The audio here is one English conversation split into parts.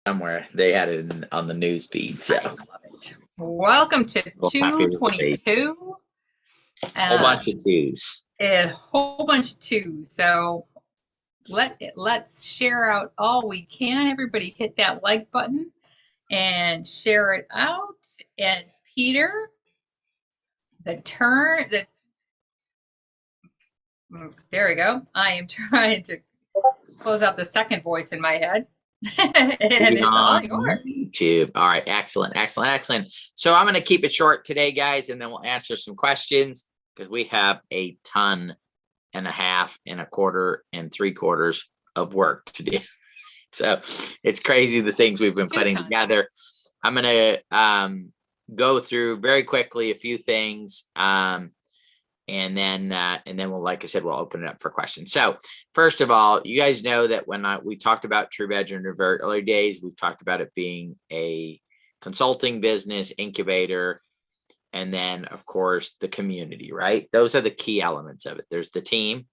somewhere. They had it on the news feed. So I love it. Welcome to 222. A whole bunch of twos. A whole bunch of twos. So let's share out all we can. Everybody hit that like button and share it out. And Peter, there we go. I am trying to close out the second voice in my head. And it's all yours. YouTube. All right, excellent. So I'm going to keep it short today, guys, and then we'll answer some questions because we have a ton and a half and a quarter and 3/4 of work to do. So it's crazy the things we've been putting together. I'm going to go through very quickly a few things. And then we'll, like I said, we'll open it up for questions. So first of all, you guys know that when we talked about TruBadger in the very early days, we've talked about it being a consulting business incubator. And then of course the community, right? Those are the key elements of it. There's the team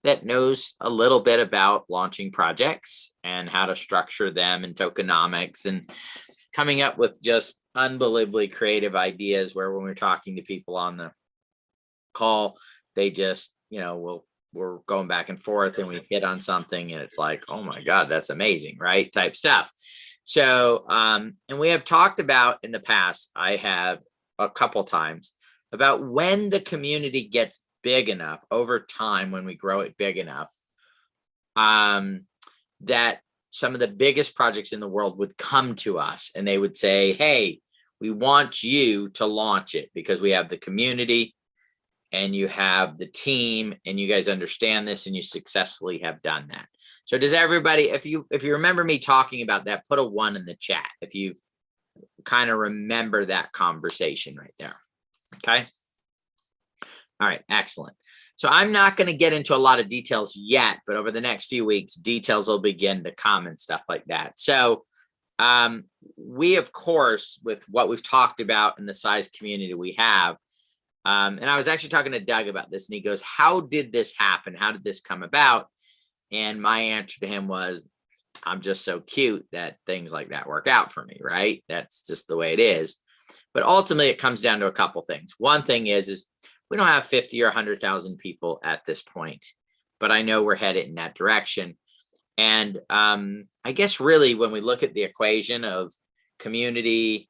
that knows a little bit about launching projects and how to structure them and tokenomics and coming up with just unbelievably creative ideas where when we're talking to people on the call, they just, we're going back and forth and we hit on something and it's like, oh my God, that's amazing, right? Type stuff. So, and we have talked about in the past, I have a couple times about when the community gets big enough over time, when we grow it big enough, that some of the biggest projects in the world would come to us and they would say, hey, we want you to launch it because we have the community and you have the team and you guys understand this and you successfully have done that. So does everybody, if you remember me talking about that, put a 1 in the chat if you've kind of remember that conversation right there. Okay. All right, excellent. So I'm not going to get into a lot of details yet, but over the next few weeks, details will begin to come and stuff like that. So we, of course, with what we've talked about in the size community we have, and I was actually talking to Doug about this, and he goes, how did this happen? How did this come about? And my answer to him was, I'm just so cute that things like that work out for me, right? That's just the way it is. But ultimately, it comes down to a couple things. One thing is we don't have 50 or 100,000 people at this point, but I know we're headed in that direction. And I guess really when we look at the equation of community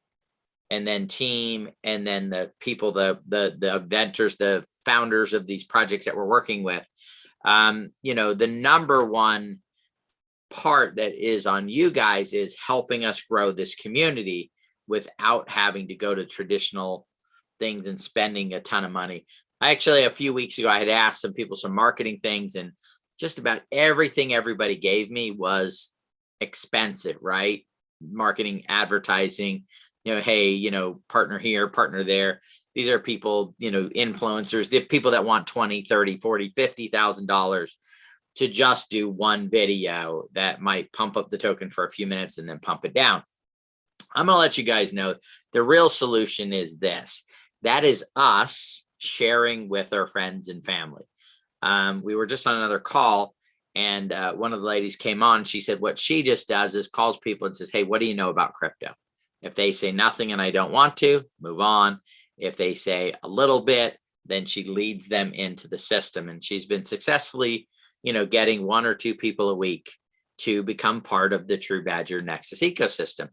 and then team, and then the people, the inventors, the founders of these projects that we're working with, the number one part that is on you guys is helping us grow this community without having to go to traditional things and spending a ton of money. Actually, a few weeks ago, I had asked some people some marketing things, and just about everything everybody gave me was expensive, right? Marketing, advertising, hey, partner here, partner there. These are people, influencers, the people that want 20, 30, 40, $50,000 to just do one video that might pump up the token for a few minutes and then pump it down. I'm going to let you guys know the real solution is this. That is us sharing with our friends and family. We were just on another call and one of the ladies came on. She said what she just does is calls people and says, hey, what do you know about crypto? If they say nothing and I don't want to, move on. If they say a little bit, then she leads them into the system. And she's been successfully, getting 1 or 2 people a week to become part of the TruBadger Nexus ecosystem.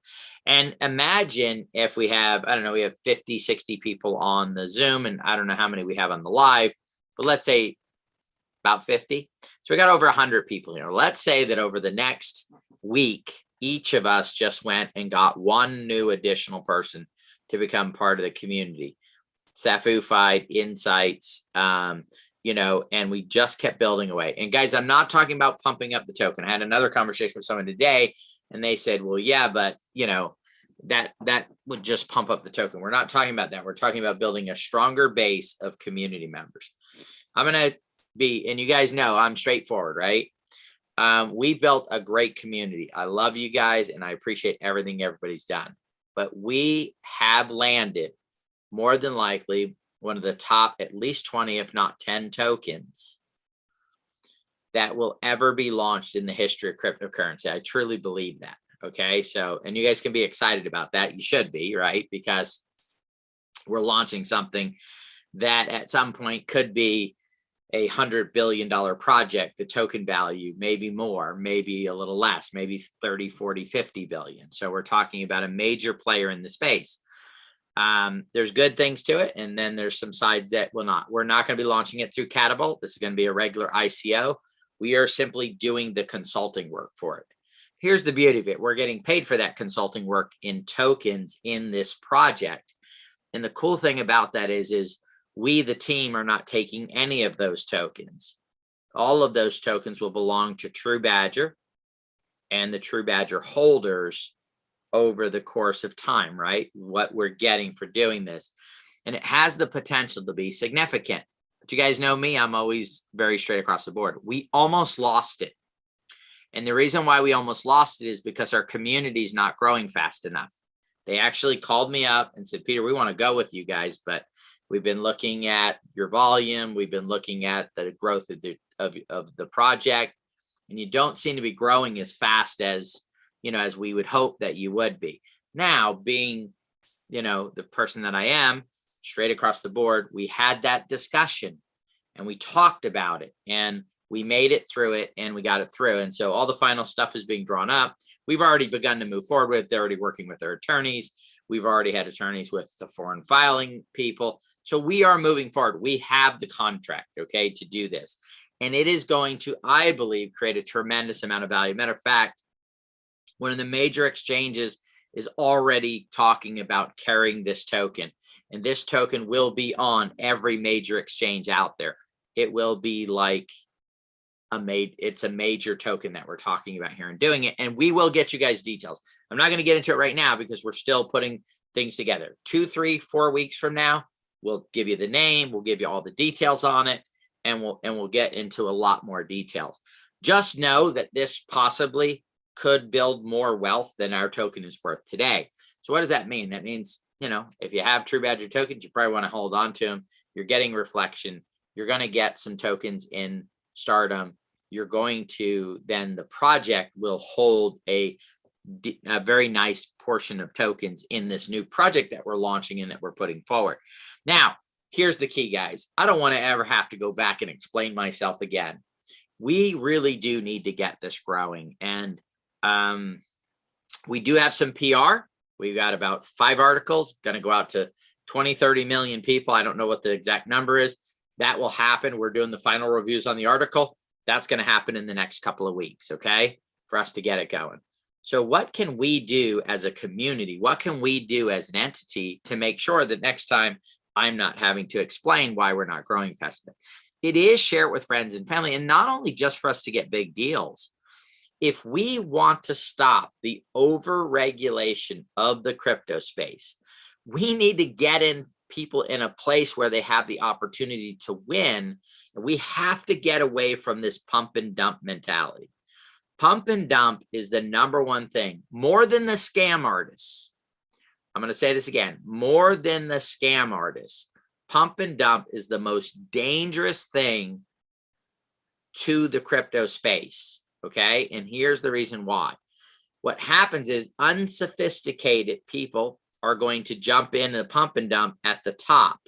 And imagine if we have, I don't know, we have 50, 60 people on the Zoom, and I don't know how many we have on the live, but let's say about 50. So we got over 100 people here. Let's say that over the next week, each of us just went and got 1 new additional person to become part of the community. Safufied insights, and we just kept building away. And guys, I'm not talking about pumping up the token. I had another conversation with someone today and they said, well, yeah, but that would just pump up the token. We're not talking about that. We're talking about building a stronger base of community members. I'm going to be, and you guys know I'm straightforward, right? We built a great community. I love you guys and I appreciate everything everybody's done, but we have landed more than likely one of the top at least 20, if not 10 tokens that will ever be launched in the history of cryptocurrency. I truly believe that. Okay, so, and you guys can be excited about that. You should be, right? Because we're launching something that at some point could be $100 billion project. The token value, maybe more, maybe a little less, maybe 30, 40, 50 billion. So we're talking about a major player in the space. There's good things to it, and then there's some sides that will not. We're not going to be launching it through Catapult. This is going to be a regular ICO. We are simply doing the consulting work for it. Here's the beauty of it. We're getting paid for that consulting work in tokens in this project. And the cool thing about that is we, the team, are not taking any of those tokens. All of those tokens will belong to TruBadger and the TruBadger holders over the course of time, right? What we're getting for doing this. And it has the potential to be significant. But you guys know me, I'm always very straight across the board. We almost lost it. And the reason why we almost lost it is because our community is not growing fast enough. They actually called me up and said, Peter, we want to go with you guys, but we've been looking at your volume. We've been looking at the growth of the project, and you don't seem to be growing as fast as, as we would hope that you would be. Now, being, the person that I am, straight across the board, we had that discussion and we talked about it and we made it through it and we got it through. And so all the final stuff is being drawn up. We've already begun to move forward with. They're already working with their attorneys. We've already had attorneys with the foreign filing people. So we are moving forward. We have the contract, okay, to do this. And it is going to, I believe, create a tremendous amount of value. Matter of fact, one of the major exchanges is already talking about carrying this token. And this token will be on every major exchange out there. It will be like it's a major token that we're talking about here and doing it. And we will get you guys details. I'm not going to get into it right now because we're still putting things together. 2, 3, 4 weeks from now, we'll give you the name, we'll give you all the details on it, and we'll get into a lot more details. Just know that this possibly could build more wealth than our token is worth today. So what does that mean? That means, if you have TruBadger tokens, you probably want to hold on to them. You're getting reflection. You're going to get some tokens in Stardom. You're going to, then the project will hold a very nice portion of tokens in this new project that we're launching and that we're putting forward. Now, here's the key, guys. I don't want to ever have to go back and explain myself again. We really do need to get this growing. And we do have some PR. We've got about 5 articles going to go out to 20, 30 million people. I don't know what the exact number is. That will happen. We're doing the final reviews on the article. That's going to happen in the next couple of weeks, okay, for us to get it going. So what can we do as a community? What can we do as an entity to make sure that next time I'm not having to explain why we're not growing fast enough? It is share it with friends and family, and not only just for us to get big deals. If we want to stop the over-regulation of the crypto space, we need to get in people in a place where they have the opportunity to win. And we have to get away from this pump and dump mentality. Pump and dump is the number one thing, more than the scam artists. I'm going to say this again, more than the scam artists. Pump and dump is the most dangerous thing to the crypto space, okay? And here's the reason why. What happens is unsophisticated people are going to jump in the pump and dump at the top.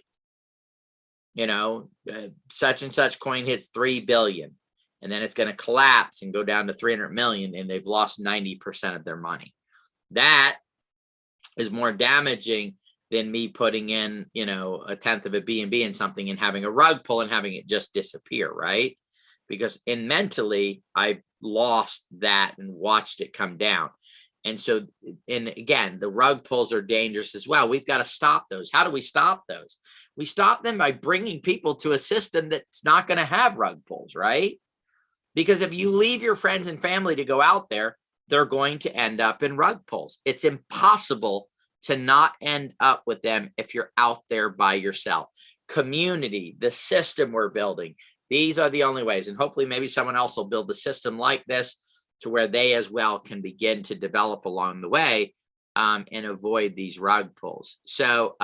Such and such coin hits 3 billion. And then it's going to collapse and go down to 300 million, and they've lost 90% of their money. That is more damaging than me putting in, a tenth of a BNB in something and having a rug pull and having it just disappear, right? Because mentally, I've lost that and watched it come down. And so, and again, the rug pulls are dangerous as well. We've got to stop those. How do we stop those? We stop them by bringing people to a system that's not going to have rug pulls, right? Because if you leave your friends and family to go out there, they're going to end up in rug pulls. It's impossible to not end up with them if you're out there by yourself. Community, the system we're building, these are the only ways. And hopefully maybe someone else will build the system like this to where they as well can begin to develop along the way and avoid these rug pulls. So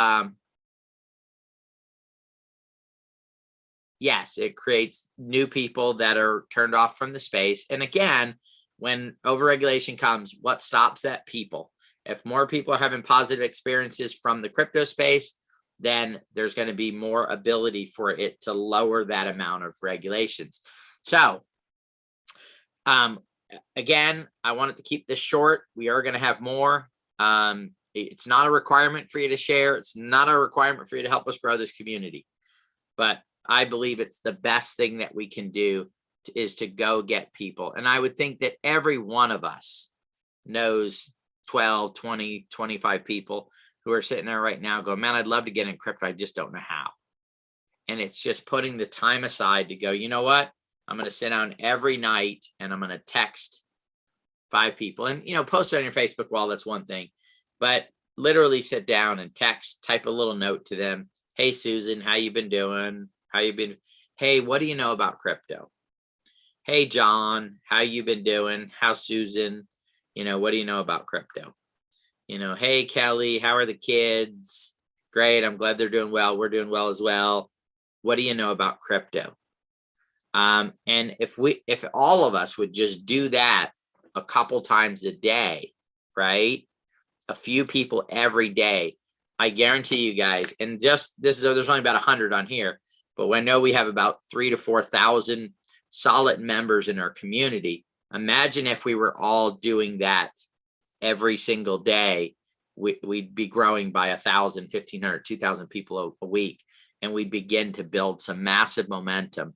yes, it creates new people that are turned off from the space. And again, when overregulation comes, what stops that? People. If more people are having positive experiences from the crypto space, then there's going to be more ability for it to lower that amount of regulations. So, again, I wanted to keep this short. We are going to have more. It's not a requirement for you to share. It's not a requirement for you to help us grow this community. But I believe it's the best thing that we can do is to go get people. And I would think that every one of us knows 12, 20, 25 people who are sitting there right now going, man, I'd love to get in crypto. I just don't know how. And it's just putting the time aside to go, you know what? I'm going to sit down every night and I'm going to text 5 people and, post it on your Facebook wall. That's one thing, but literally sit down and text, type a little note to them. Hey, Susan, how you been doing? How you been? Hey, what do you know about crypto? Hey, John, how you been doing? How's Susan? What do you know about crypto? Hey, Kelly, how are the kids? Great. I'm glad they're doing well. We're doing well as well. What do you know about crypto? And if all of us would just do that a couple times a day, right? A few people every day, I guarantee you guys, and just there's only about 100 on here, but I know we have about 3,000 to 4,000 solid members in our community. Imagine if we were all doing that every single day, we'd be growing by 1,000, 1,500, 2,000 people a week, and we'd begin to build some massive momentum.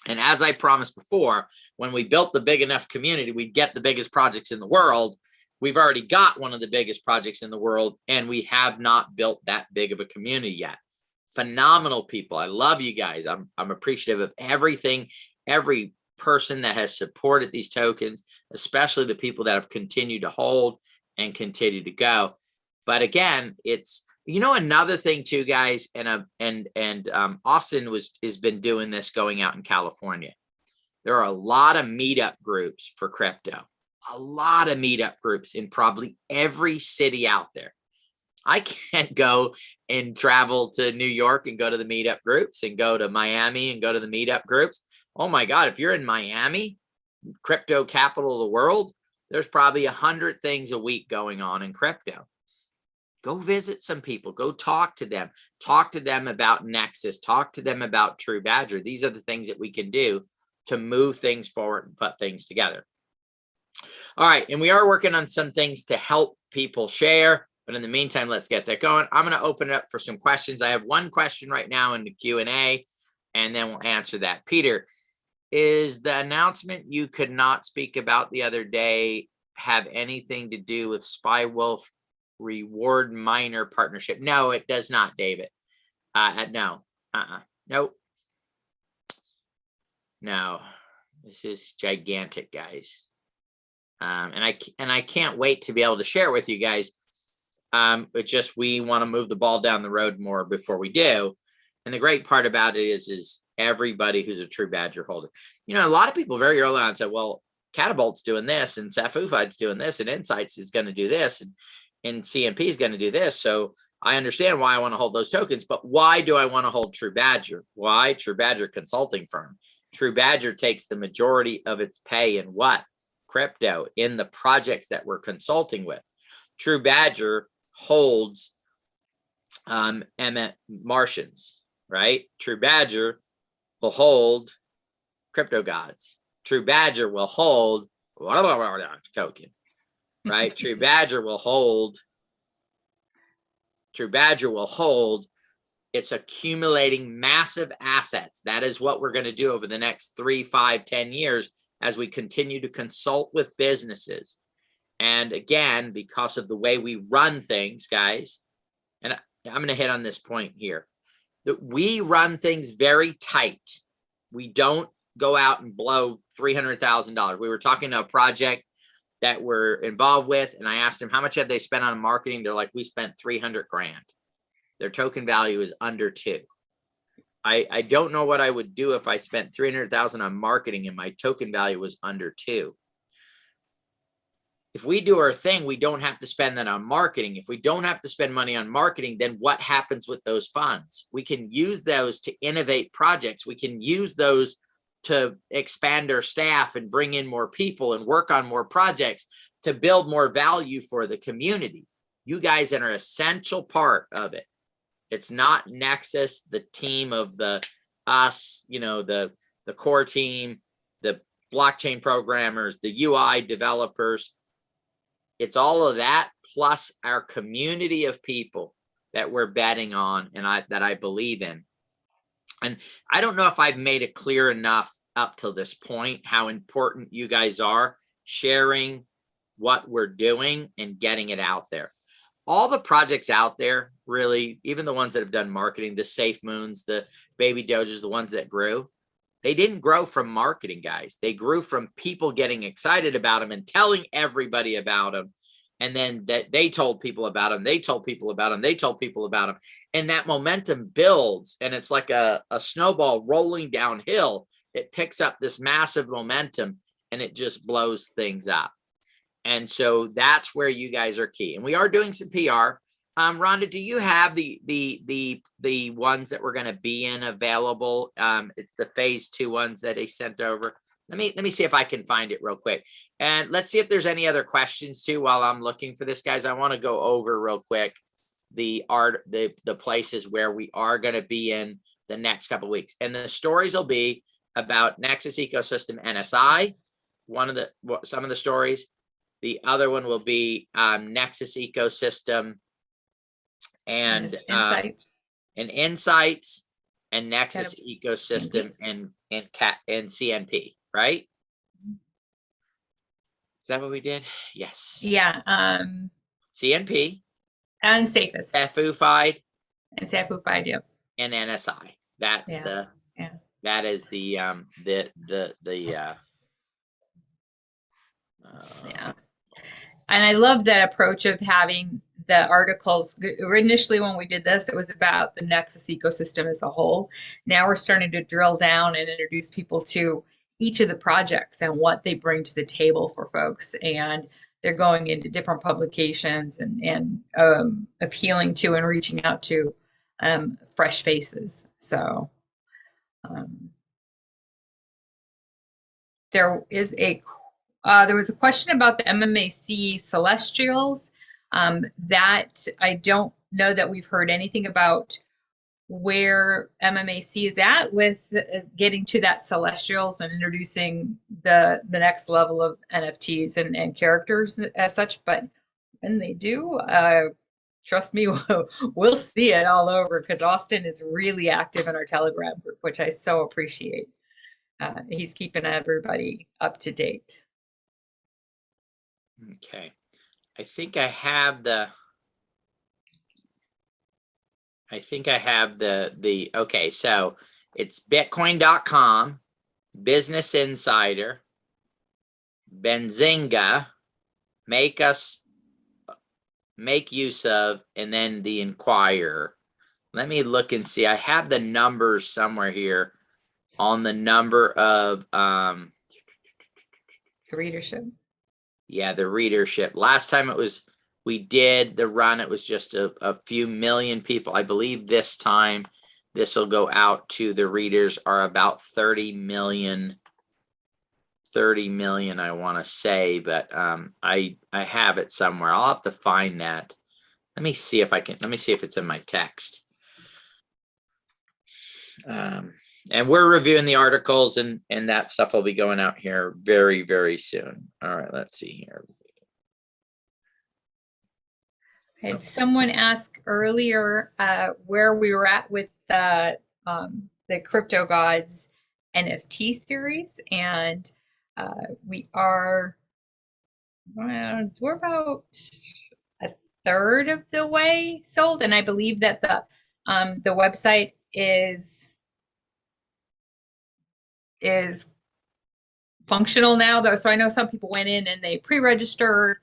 And as I promised before, when we built the big enough community, we'd get the biggest projects in the world. We've already got one of the biggest projects in the world, and we have not built that big of a community yet. Phenomenal people. I love you guys. I'm appreciative of everything, every person that has supported these tokens, especially the people that have continued to hold and continue to go. But again, it's, another thing too, guys, and Austin has been doing this going out in California. There are a lot of meetup groups for crypto, a lot of meetup groups in probably every city out there. I can't go and travel to New York and go to the meetup groups and go to Miami and go to the meetup groups. Oh my God, if you're in Miami, crypto capital of the world, there's probably 100 things a week going on in crypto. Go visit some people, go talk to them about Nexus, talk to them about TruBadger. These are the things that we can do to move things forward and put things together. All right, and we are working on some things to help people share, but in the meantime, let's get that going. I'm going to open it up for some questions. I have one question right now in the Q&A, and then we'll answer that. Peter, is the announcement you could not speak about the other day have anything to do with Spy Wolf reward miner partnership? No, it does not, David. No. Nope. No. This is gigantic, guys. And I can't wait to be able to share with you guys. It's just we want to move the ball down the road more before we do. And the great part about it is everybody who's a TruBadger holder. A lot of people very early on said, well, Catapult's doing this, and Safufide's doing this, and Insights is going to do this, and CMP is going to do this. So I understand why I want to hold those tokens, but why do I want to hold TruBadger? Why? TruBadger consulting firm. TruBadger takes the majority of its pay in what? Crypto, in the projects that we're consulting with. TruBadger holds Martians, right? TruBadger will hold Crypto Gods. TruBadger will hold token, right? TruBadger will hold. It's accumulating massive assets. That is what we're going to do over the next 3, 5, 10 years as we continue to consult with businesses. And again, because of the way we run things, guys, and I'm going to hit on this point here, that we run things very tight. We don't go out and blow $300,000. We were talking to a project that we're involved with, and I asked them how much have they spent on marketing. They're like, we spent 300 grand. Their token value is under 2. I don't know what I would do if I spent 300,000 on marketing and my token value was under 2. If we do our thing, we don't have to spend that on marketing. If we don't have to spend money on marketing, then what happens with those funds? We can use those to innovate projects. We can use those to expand our staff and bring in more people and work on more projects to build more value for the community. You guys are an essential part of it. It's not Nexus, the team of us, the core team, the blockchain programmers, the UI developers. It's all of that plus our community of people that we're betting on and that I believe in. And I don't know if I've made it clear enough up till this point how important you guys are sharing what we're doing and getting it out there. All the projects out there, really, even the ones that have done marketing, the Safe Moons, the Baby Doges, the ones that grew, they didn't grow from marketing, guys. They grew from people getting excited about them and telling everybody about them. And then that they told people about them. They told people about them. They told people about them. And that momentum builds. And it's like a snowball rolling downhill. It picks up this massive momentum and it just blows things up. And so that's where you guys are key. And we are doing some PR. Rhonda, do you have the ones that we're going to be in available? It's the phase 2 ones that they sent over. Let me see if I can find it real quick. And let's see if there's any other questions too while I'm looking for this, guys. I want to go over real quick the places where we are going to be in the next couple of weeks. And the stories will be about Nexus Ecosystem NSI, some of the stories. The other one will be Nexus Ecosystem and Insights and Nexus Ecosystem and CNP, right? Is that what we did? Yes. Yeah. CNP and Safest. FUFIed. And FUFIed, yep. And NSI. That's that is the yeah. And I love that approach of having the articles. Initially, when we did this, it was about the Nexus ecosystem as a whole. Now we're starting to drill down and introduce people to each of the projects and what they bring to the table for folks. And they're going into different publications and appealing to and reaching out to fresh faces. So there was a question about the MMAC Celestials that I don't know that we've heard anything about where MMAC is at with getting to that Celestials and introducing the next level of NFTs and characters as such. But when they do, trust me, we'll see it all over because Austin is really active in our Telegram group, which I so appreciate. He's keeping everybody up to date. Okay. I think I have the okay, so it's bitcoin.com, Business Insider, Benzinga, make use of, and then the Inquirer. Let me look and see. I have the numbers somewhere here on the number of readership. Yeah, the readership. Last time we did the run, it was just a few million people. I believe this time this will go out to the readers are about 30 million, I want to say, but I have it somewhere. I'll have to find that. Let me see if it's in my text. And we're reviewing the articles and that stuff will be going out here very, very soon. All right, let's see here. Had someone ask earlier where we were at with the Crypto Gods NFT series, and we're about a third of the way sold, and I believe that the website is functional now, though. So I know some people went in and they pre-registered.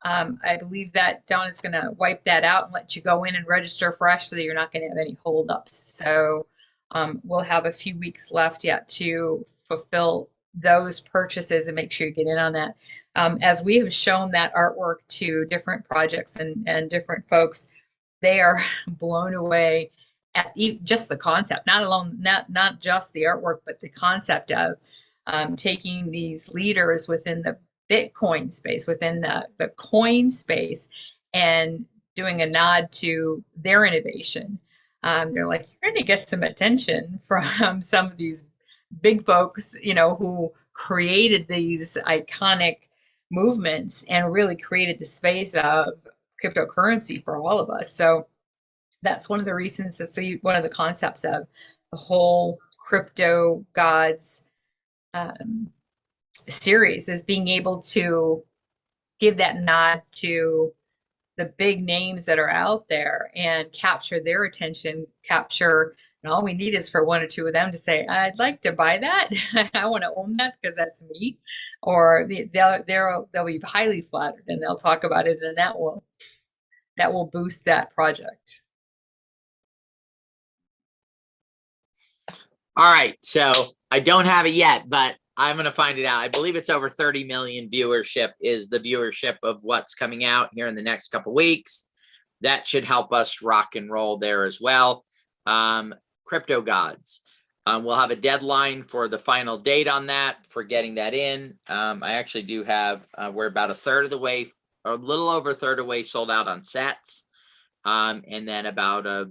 I believe that Don is going to wipe that out and let you go in and register fresh so that you're not going to have any holdups. So we'll have a few weeks left yet to fulfill those purchases and make sure you get in on that. As we have shown that artwork to different projects and different folks, they are blown away at just the concept, not just the artwork, but the concept of taking these leaders within the Bitcoin space, within the coin space, and doing a nod to their innovation. They're like, you're going to get some attention from some of these big folks, who created these iconic movements and really created the space of cryptocurrency for all of us. So that's one of the reasons, that's one of the concepts of the whole crypto gods series, is being able to give that nod to the big names that are out there and capture their attention, and all we need is for one or two of them to say, I'd like to buy that. I want to own that because that's me. Or they'll be highly flattered and they'll talk about it, and that will boost that project. All right, so I don't have it yet, but I'm going to find it out. I believe it's over 30 million viewership is the viewership of what's coming out here in the next couple weeks. That should help us rock and roll there as well. Crypto Gods. We'll have a deadline for the final date on that, for getting that in. I actually do have, we're about a third of the way, or a little over a third of the way sold out on sets. And then about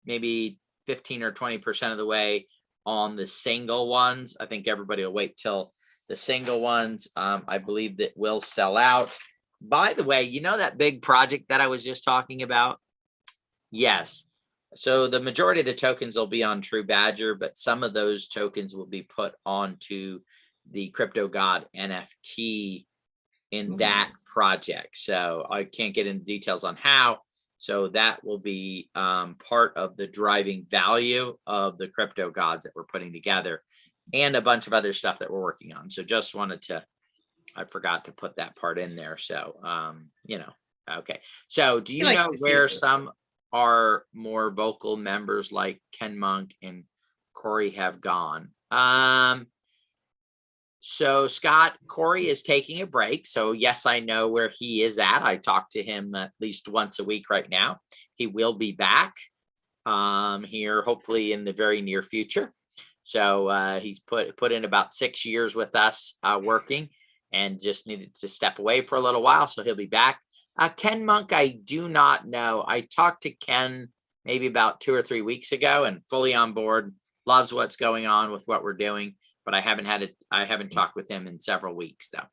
maybe 15 or 20% of the way on the single ones. I think everybody will wait till the single ones. I believe that will sell out. By the way, that big project that I was just talking about? Yes. So the majority of the tokens will be on TruBadger, but some of those tokens will be put onto the Crypto God NFT in that project. So I can't get into details on how. So that will be part of the driving value of the Crypto Gods that we're putting together, and a bunch of other stuff that we're working on. So just wanted to, I forgot to put that part in there. So, okay. So do you know where some are more vocal members like Ken Monk and Corey have gone? So Scott, Corey is taking a break. So yes, I know where he is at. I talk to him at least once a week right now. He will be back here, hopefully in the very near future. So he's put in about 6 years with us working, and just needed to step away for a little while. So he'll be back. Ken Monk, I do not know. I talked to Ken maybe about 2 or 3 weeks ago, and fully on board, loves what's going on with what we're doing. But I haven't talked with him in several weeks though.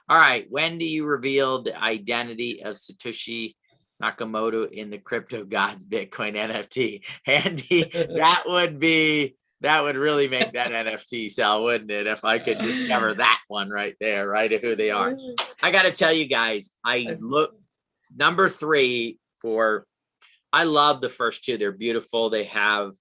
All right. When do you reveal the identity of Satoshi Nakamoto in the Crypto Gods Bitcoin NFT? Andy, that would really make that NFT sell, wouldn't it? If I could discover that one right there, right, of who they are. I got to tell you guys, I look number 3 for, I love the first 2. They're beautiful. They have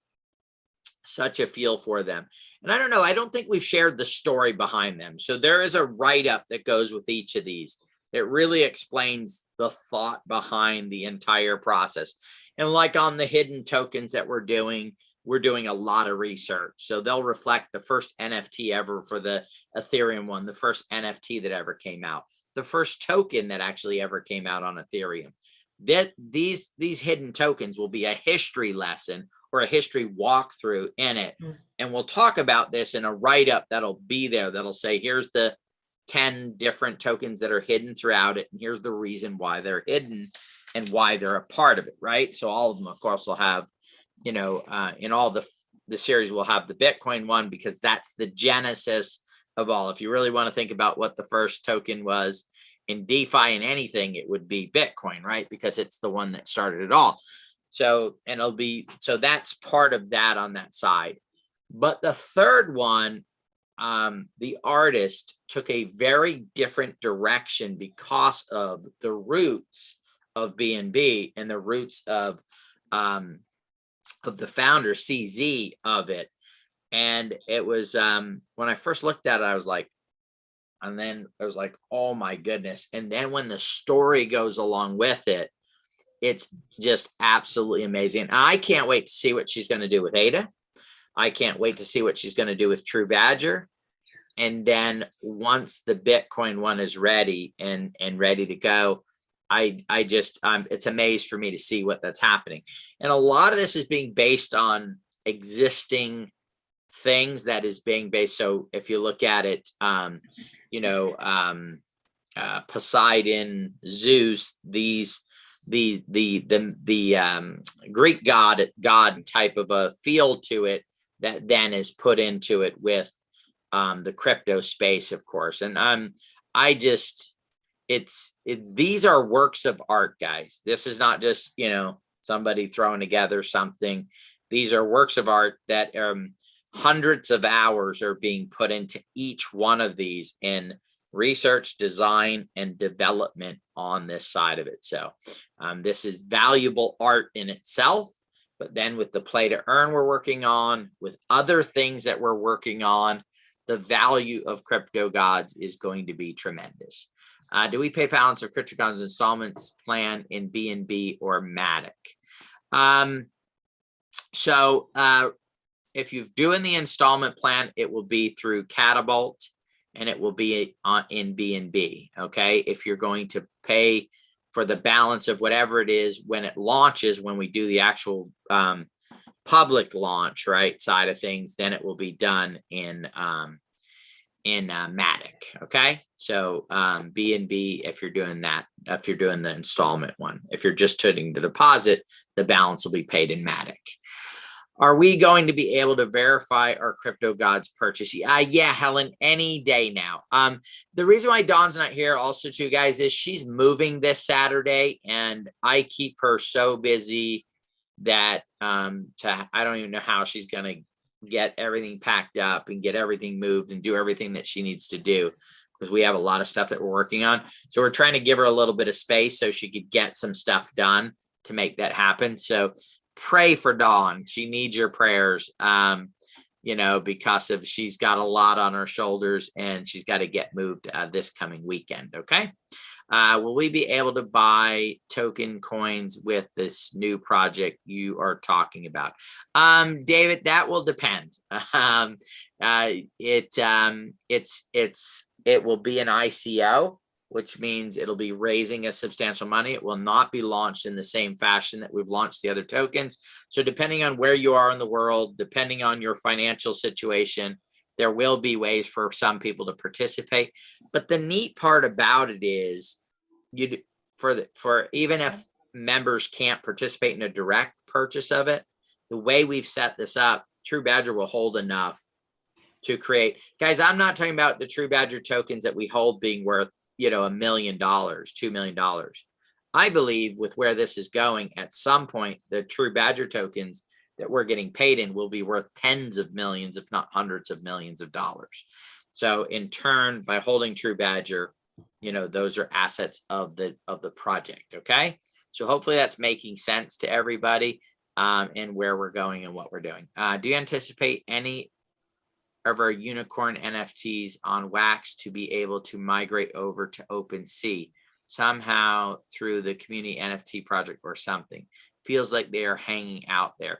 such a feel for them. And I don't know, I don't think we've shared the story behind them. So there is a write-up that goes with each of these. It really explains the thought behind the entire process. And like on the hidden tokens that we're doing a lot of research. So they'll reflect the first NFT ever for the Ethereum one, the first NFT that ever came out, the first token that actually ever came out on Ethereum. That these hidden tokens will be a history lesson or a history walkthrough in it. And we'll talk about this in a write-up that'll be there, that'll say, here's the 10 different tokens that are hidden throughout it, and here's the reason why they're hidden and why they're a part of it, right? So all of them, of course, will have, in all the series, we'll have the Bitcoin one, because that's the genesis of all. If you really want to think about what the first token was in DeFi and anything, it would be Bitcoin, right? Because it's the one that started it all. So, and so that's part of that on that side. But the third one, the artist took a very different direction because of the roots of BNB and the roots of the founder, CZ, of it. And it was, when I first looked at it, I was like, and then I was like, oh my goodness. And then when the story goes along with it, it's just absolutely amazing. And I can't wait to see what she's going to do with ADA. I can't wait to see what she's going to do with TruBadger. And then once the Bitcoin one is ready and ready to go, I just it's a maze for me to see what that's happening. And a lot of this is being based on existing things that is being based. So if you look at it, you know, Poseidon, Zeus, these the Greek god type of a feel to it that then is put into it with the crypto space, of course. And I just these are works of art, guys. This is not just, you know, somebody throwing together something. These are works of art that hundreds of hours are being put into each one of these in research, design, and development on this side of it. So this is valuable art in itself, but then with the play to earn we're working on, with other things that we're working on, the value of Crypto Gods is going to be tremendous. Do we pay balance or Crypto Gods installments plan in BNB or Matic? So if you're doing the installment plan, it will be through Catapult and it will be in BNB. Okay. If you're going to pay for the balance of whatever it is when it launches, when we do the actual public launch, right, side of things, then it will be done in Matic. Okay. So BNB, if you're doing that, if you're doing the installment one, if you're just putting the deposit, the balance will be paid in Matic. Are we going to be able to verify our Crypto Gods purchase? Yeah, Helen, any day now. The reason why Dawn's not here also too, guys, is she's moving this Saturday and I keep her so busy that I don't even know how she's going to get everything packed up and get everything moved and do everything that she needs to do, because we have a lot of stuff that we're working on. So we're trying to give her a little bit of space so she could get some stuff done to make that happen. So pray for Dawn. She needs your prayers, you know, because of she's got a lot on her shoulders and she's got to get moved this coming weekend. Okay. Will we be able to buy token coins with this new project you are talking about? David, that will depend. It will be an ICO, which means it'll be raising a substantial money. It will not be launched in the same fashion that we've launched the other tokens. So depending on where you are in the world, depending on your financial situation, there will be ways for some people to participate. But the neat part about it is for even if members can't participate in a direct purchase of it, the way we've set this up, TruBadger will hold enough to create. Guys, I'm not talking about the TruBadger tokens that we hold being worth, you know, $1 million, $2 million. I believe with where this is going, at some point, the TruBadger tokens that we're getting paid in will be worth tens of millions, if not hundreds of millions of dollars. So in turn, by holding TruBadger, you know, those are assets of the project. Okay. So hopefully that's making sense to everybody and where we're going and what we're doing. Do you anticipate any of our unicorn NFTs on Wax to be able to migrate over to OpenSea somehow through the community NFT project or something? Feels like they are hanging out there.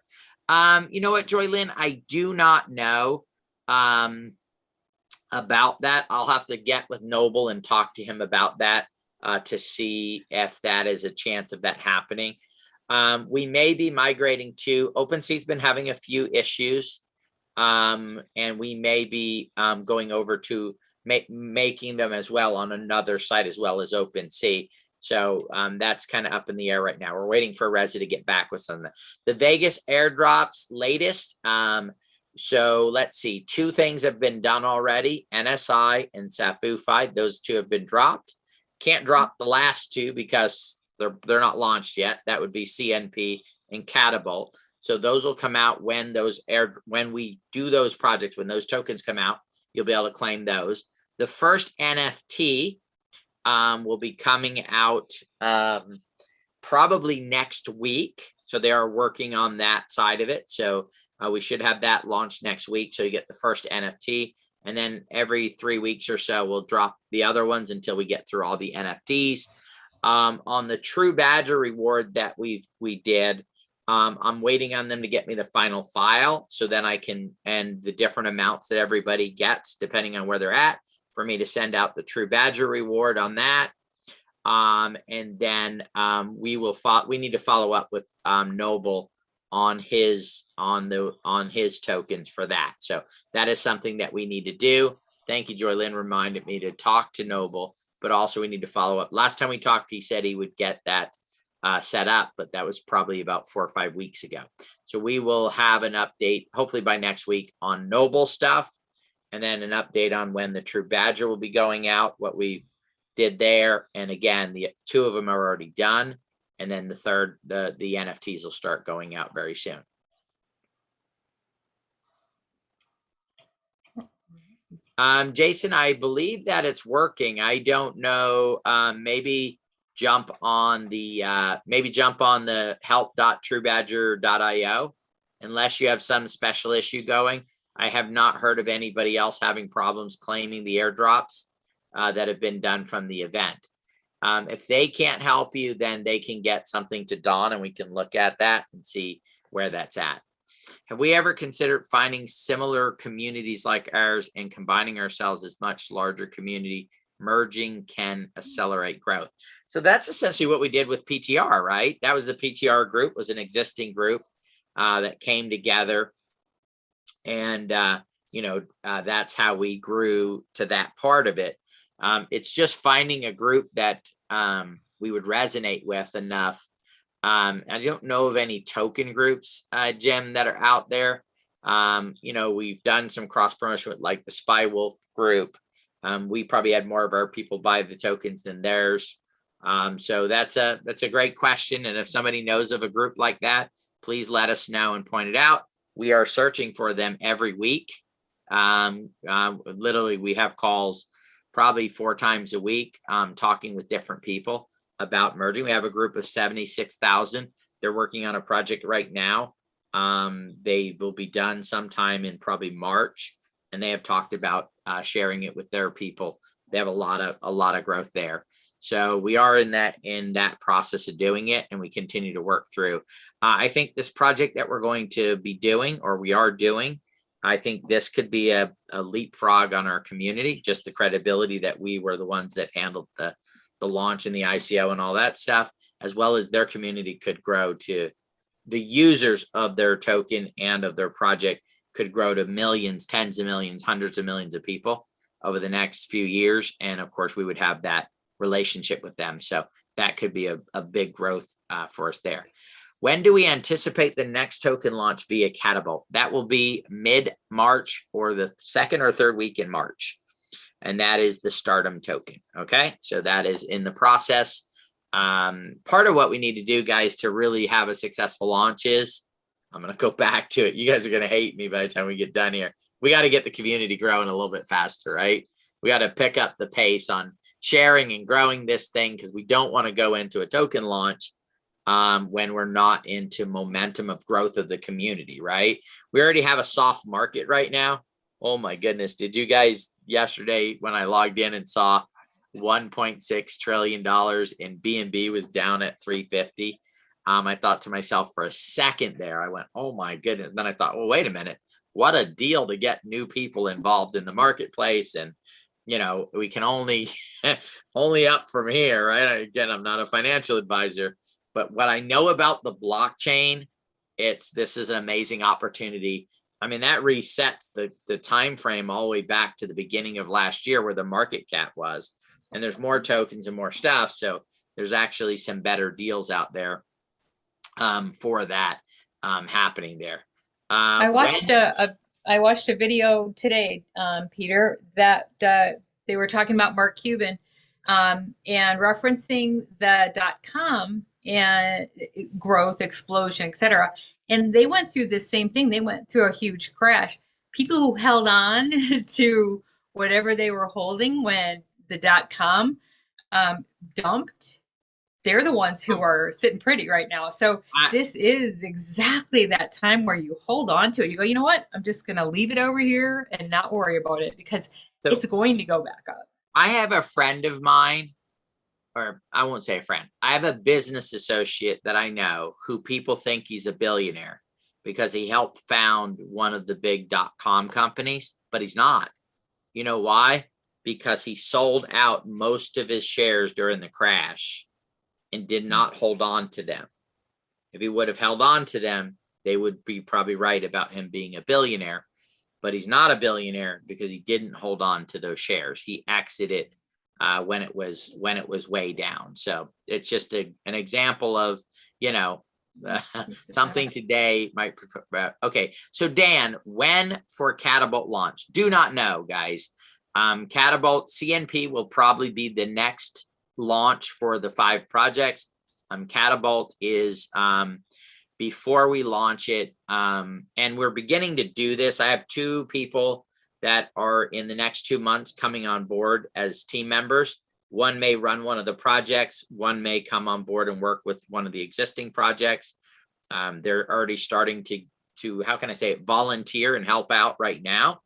You know what, Joy Lynn, I do not know about that. I'll have to get with Noble and talk to him about that to see if that is a chance of that happening. We may be migrating to OpenSea's been having a few issues. And we may be going over to making them as well on another site as well as OpenSea. So that's kind of up in the air right now. We're waiting for Reza to get back with some of the Vegas airdrops latest. So let's see, 2 things have been done already, NSI and SafuFi. Those 2 have been dropped. Can't drop the last 2 because they're not launched yet. That would be CNP and Catapult. So those will come out when when we do those projects, when those tokens come out, you'll be able to claim those. The first NFT will be coming out probably next week. So they are working on that side of it. So we should have that launched next week. So you get the first NFT, and then every 3 weeks or so, we'll drop the other ones until we get through all the NFTs. On the TruBadger reward that we did, I'm waiting on them to get me the final file, so then I can, and the different amounts that everybody gets depending on where they're at, for me to send out the TruBadger reward on that. And then we need to follow up with Noble on his tokens for that. So that is something that we need to do. Thank you, Joylyn, reminded me to talk to Noble, but also we need to follow up. Last time we talked, he said he would get that set up, but that was probably about 4 or 5 weeks ago. So we will have an update hopefully by next week on Noble stuff, and then an update on when the TruBadger will be going out, what we did there. And again, the 2 of them are already done. And then the third, the NFTs will start going out very soon. Jason, I believe that it's working. I don't know. Maybe jump on the help.trubadger.io, unless you have some special issue going. I have not heard of anybody else having problems claiming the airdrops that have been done from the event. If they can't help you, then they can get something to Dawn and we can look at that and see where that's at. Have we ever considered finding similar communities like ours and combining ourselves as much larger community? Merging can accelerate growth. So that's essentially what we did with PTR, right? That was the PTR group, was an existing group that came together. And, that's how we grew to that part of it. It's just finding a group that we would resonate with enough. I don't know of any token groups, Jim, that are out there. We've done some cross promotion with like the Spy Wolf group. We probably had more of our people buy the tokens than theirs. So that's a great question. And if somebody knows of a group like that, please let us know and point it out. We are searching for them every week. Literally, we have calls probably 4 times a week, talking with different people about merging. We have a group of 76,000. They're working on a project right now. They will be done sometime in probably March, and they have talked about sharing it with their people. They have a lot of growth there. So we are in that process of doing it, and we continue to work through. I think this project that we're going to be doing, or we are doing, I think this could be a leapfrog on our community, just the credibility that we were the ones that handled the launch and the ICO and all that stuff, as well as their community could grow to the users of their token and of their project could grow to millions, tens of millions, hundreds of millions of people over the next few years. And of course, we would have that relationship with them. So that could be a big growth for us there. When do we anticipate the next token launch via Catapult? That will be mid-March or the 2nd or 3rd week in March. And that is the Stardom token. Okay. So that is in the process. Part of what we need to do, guys, to really have a successful launch is, I'm going to go back to it. You guys are going to hate me by the time we get done here. We got to get the community growing a little bit faster, right? We got to pick up the pace on sharing and growing this thing, because we don't want to go into a token launch when we're not into momentum of growth of the community, right? We already have a soft market right now. Oh my goodness. Did you guys yesterday when I logged in and saw $1.6 trillion and BNB was down at 350? I thought to myself for a second there, I went, oh my goodness. Then I thought, well, wait a minute. What a deal to get new people involved in the marketplace. And, we can only up from here, right? Again, I'm not a financial advisor, but what I know about the blockchain, this is an amazing opportunity. I mean, that resets the time frame all the way back to the beginning of last year where the market cap was, and there's more tokens and more stuff. So there's actually some better deals out there for that happening there. I watched a video today, Peter, that they were talking about Mark Cuban and referencing the .com and growth explosion, etc. And they went through the same thing. They went through a huge crash. People who held on to whatever they were holding when the .com dumped, they're the ones who are sitting pretty right now. So this is exactly that time where you hold on to it. You go, you know what? I'm just going to leave it over here and not worry about it, because it's going to go back up. I have a friend of mine, or I won't say a friend. I have a business associate that I know who people think he's a billionaire because he helped found one of the big .com companies, but he's not. You know why? because he sold out most of his shares during the crash and did not hold on to them. If he would have held on to them, they would be probably right about him being a billionaire, but he's not a billionaire because he didn't hold on to those shares. He exited when it was way down. So it's just an example of, you know, something today might prefer. Okay, so Dan, when for Catapult launch? Do not know, guys. Catapult CNP will probably be the next launch for the 5 projects. Catapult is before we launch it, and we're beginning to do this. I have 2 people that are in the next 2 months coming on board as team members. One may run one of the projects, one may come on board and work with one of the existing projects. They're already starting to how can I say it, volunteer and help out right now.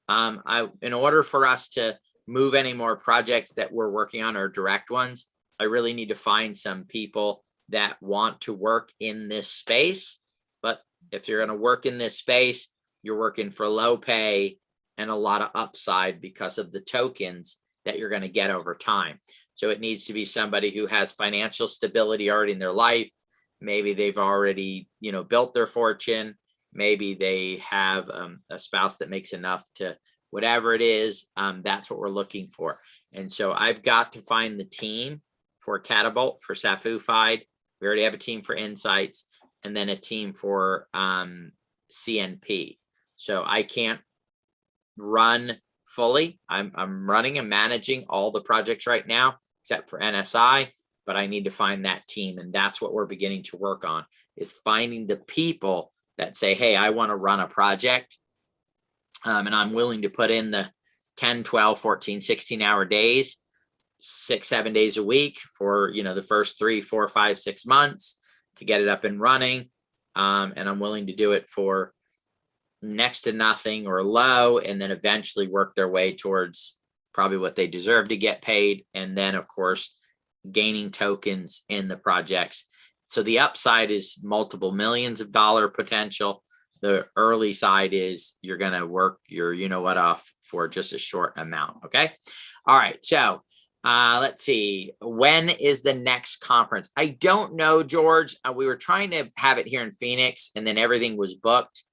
In order for us to move any more projects that we're working on or direct ones, I really need to find some people that want to work in this space. But if you're going to work in this space, you're working for low pay and a lot of upside because of the tokens that you're going to get over time. So it needs to be somebody who has financial stability already in their life. Maybe they've already, you know, built their fortune. Maybe they have a spouse that makes enough to whatever it is. That's what we're looking for. And so I've got to find the team for Catapult, for Safufied. We already have a team for Insights, and then a team for CNP. So I can't run fully. I'm running and managing all the projects right now, except for NSI, but I need to find that team. And that's what we're beginning to work on, is finding the people that say, hey, I want to run a project. And I'm willing to put in the 10, 12, 14, 16-hour days, 6, 7 days a week for, you know, the first 3, 4, 5, 6 months to get it up and running. And I'm willing to do it for next to nothing or low, and then eventually work their way towards probably what they deserve to get paid. And then, of course, gaining tokens in the projects. So the upside is multiple millions of dollar potential. The early side is you're going to work your, you know what, off for just a short amount. Okay. All right. So let's see. When is the next conference? I don't know, George. We were trying to have it here in Phoenix, and then everything was booked.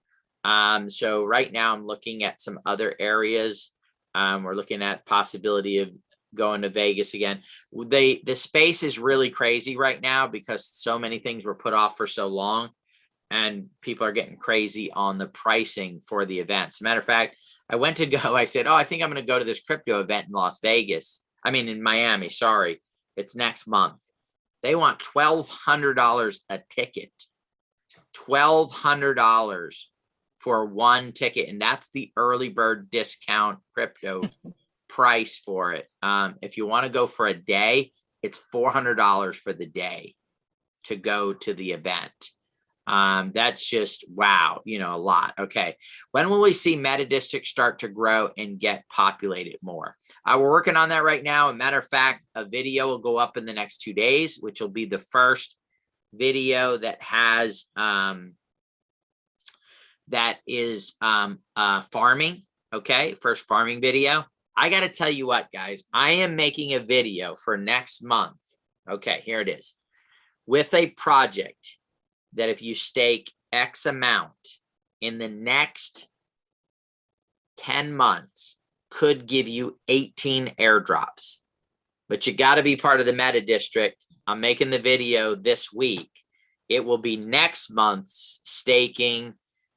So right now I'm looking at some other areas. We're looking at possibility of going to Vegas again. The space is really crazy right now because so many things were put off for so long, and people are getting crazy on the pricing for the events. Matter of fact, I said, oh, I think I'm going to go to this crypto event in Las Vegas. In Miami, sorry. It's next month. They want $1,200 a ticket. $1,200 for one ticket. And that's the early bird discount crypto price for it. If you want to go for a day, it's $400 for the day to go to the event. That's just, wow, a lot. Okay. When will we see Meta District start to grow and get populated more? We're working on that right now. As a matter of fact, a video will go up in the next 2 days, which will be the first video that has, that is farming. Okay. First farming video. I got to tell you what, guys, I am making a video for next month. Okay. Here it is, with a project that if you stake X amount in the next 10 months could give you 18 airdrops. But you got to be part of the Meta District. I'm making the video this week. It will be next month's staking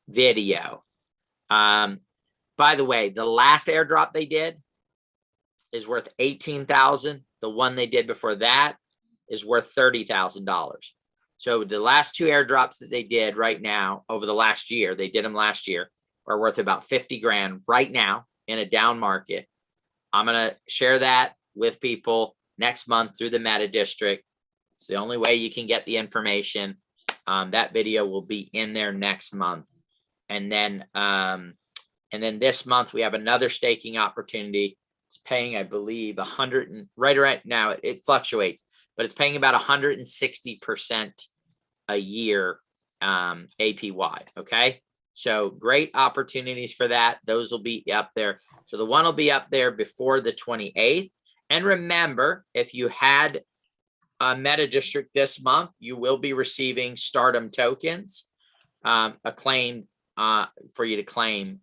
video. By the way, the last airdrop they did is worth $18,000. The one they did before that is worth $30,000. So the last 2 airdrops that they did right now over the last year, they did them last year, are worth about 50 grand right now in a down market. I'm going to share that with people next month through the Meta District. It's the only way you can get the information. That video will be in there next month. And then this month we have another staking opportunity. It's paying, I believe, right now it fluctuates, but it's paying about 160% a year APY. Okay. So great opportunities for that. Those will be up there. So the one will be up there before the 28th. And remember, if you had a meta district this month, you will be receiving stardom tokens, acclaimed for you to claim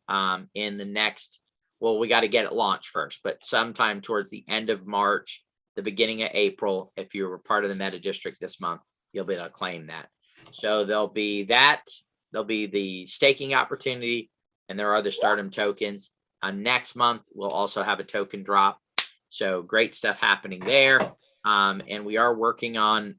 in the next, well, we got to get it launched first, but sometime towards the end of March, the beginning of April, if you were part of the meta district this month, you'll be able to claim that. So there'll be the staking opportunity, and there are the stardom tokens. Next month, we'll also have a token drop. So great stuff happening there. And we are working on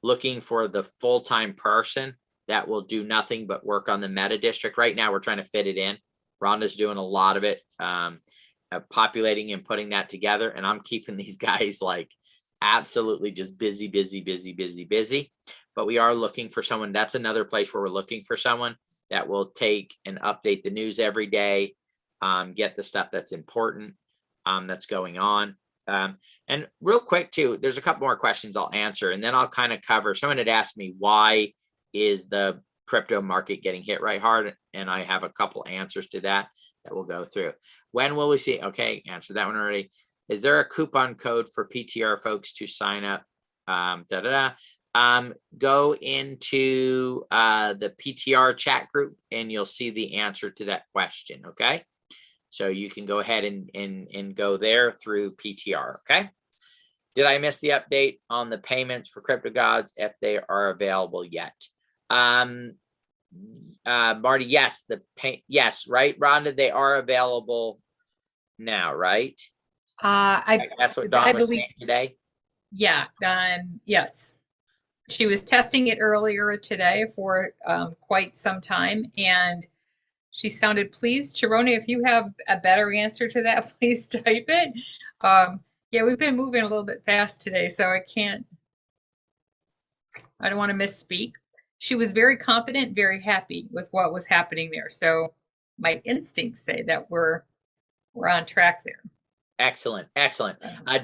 looking for the full-time person that will do nothing but work on the meta district. Right now, we're trying to fit it in. Rhonda's doing a lot of it, populating and putting that together. And I'm keeping these guys like absolutely just busy. But we are looking for someone. That's another place where we're looking for someone that will take and update the news every day, get the stuff that's important, that's going on. And real quick too, there's a couple more questions I'll answer, and then I'll kind of cover. Someone had asked me, why is the crypto market getting hit right hard? And I have a couple answers to that we'll go through. When will we see? Okay, answered that one already. Is there a coupon code for PTR folks to sign up? Go into the PTR chat group and you'll see the answer to that question. Okay. So you can go ahead and go there through PTR. Okay. Did I miss the update on the payments for Crypto Gods if they are available yet? Marty, yes, yes, right, Rhonda, they are available now, right? That's what Dawn was saying today. Yeah, yes. She was testing it earlier today for quite some time, and she sounded pleased. Sharona, if you have a better answer to that, please type it. Yeah, we've been moving a little bit fast today, so I don't want to misspeak. She was very confident, very happy with what was happening there. So my instincts say that we're on track there. Excellent.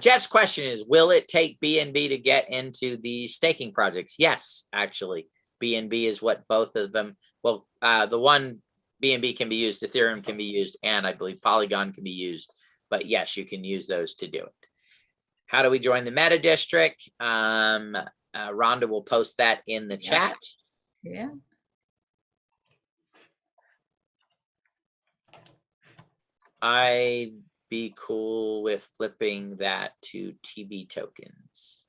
Jeff's question is, will it take BNB to get into the staking projects? Yes, actually. BNB is what both of them, well, the one BNB can be used, Ethereum can be used, and I believe Polygon can be used. But yes, you can use those to do it. How do we join the meta district? Rhonda will post that in the chat. Yeah. I'd be cool with flipping that to TB tokens.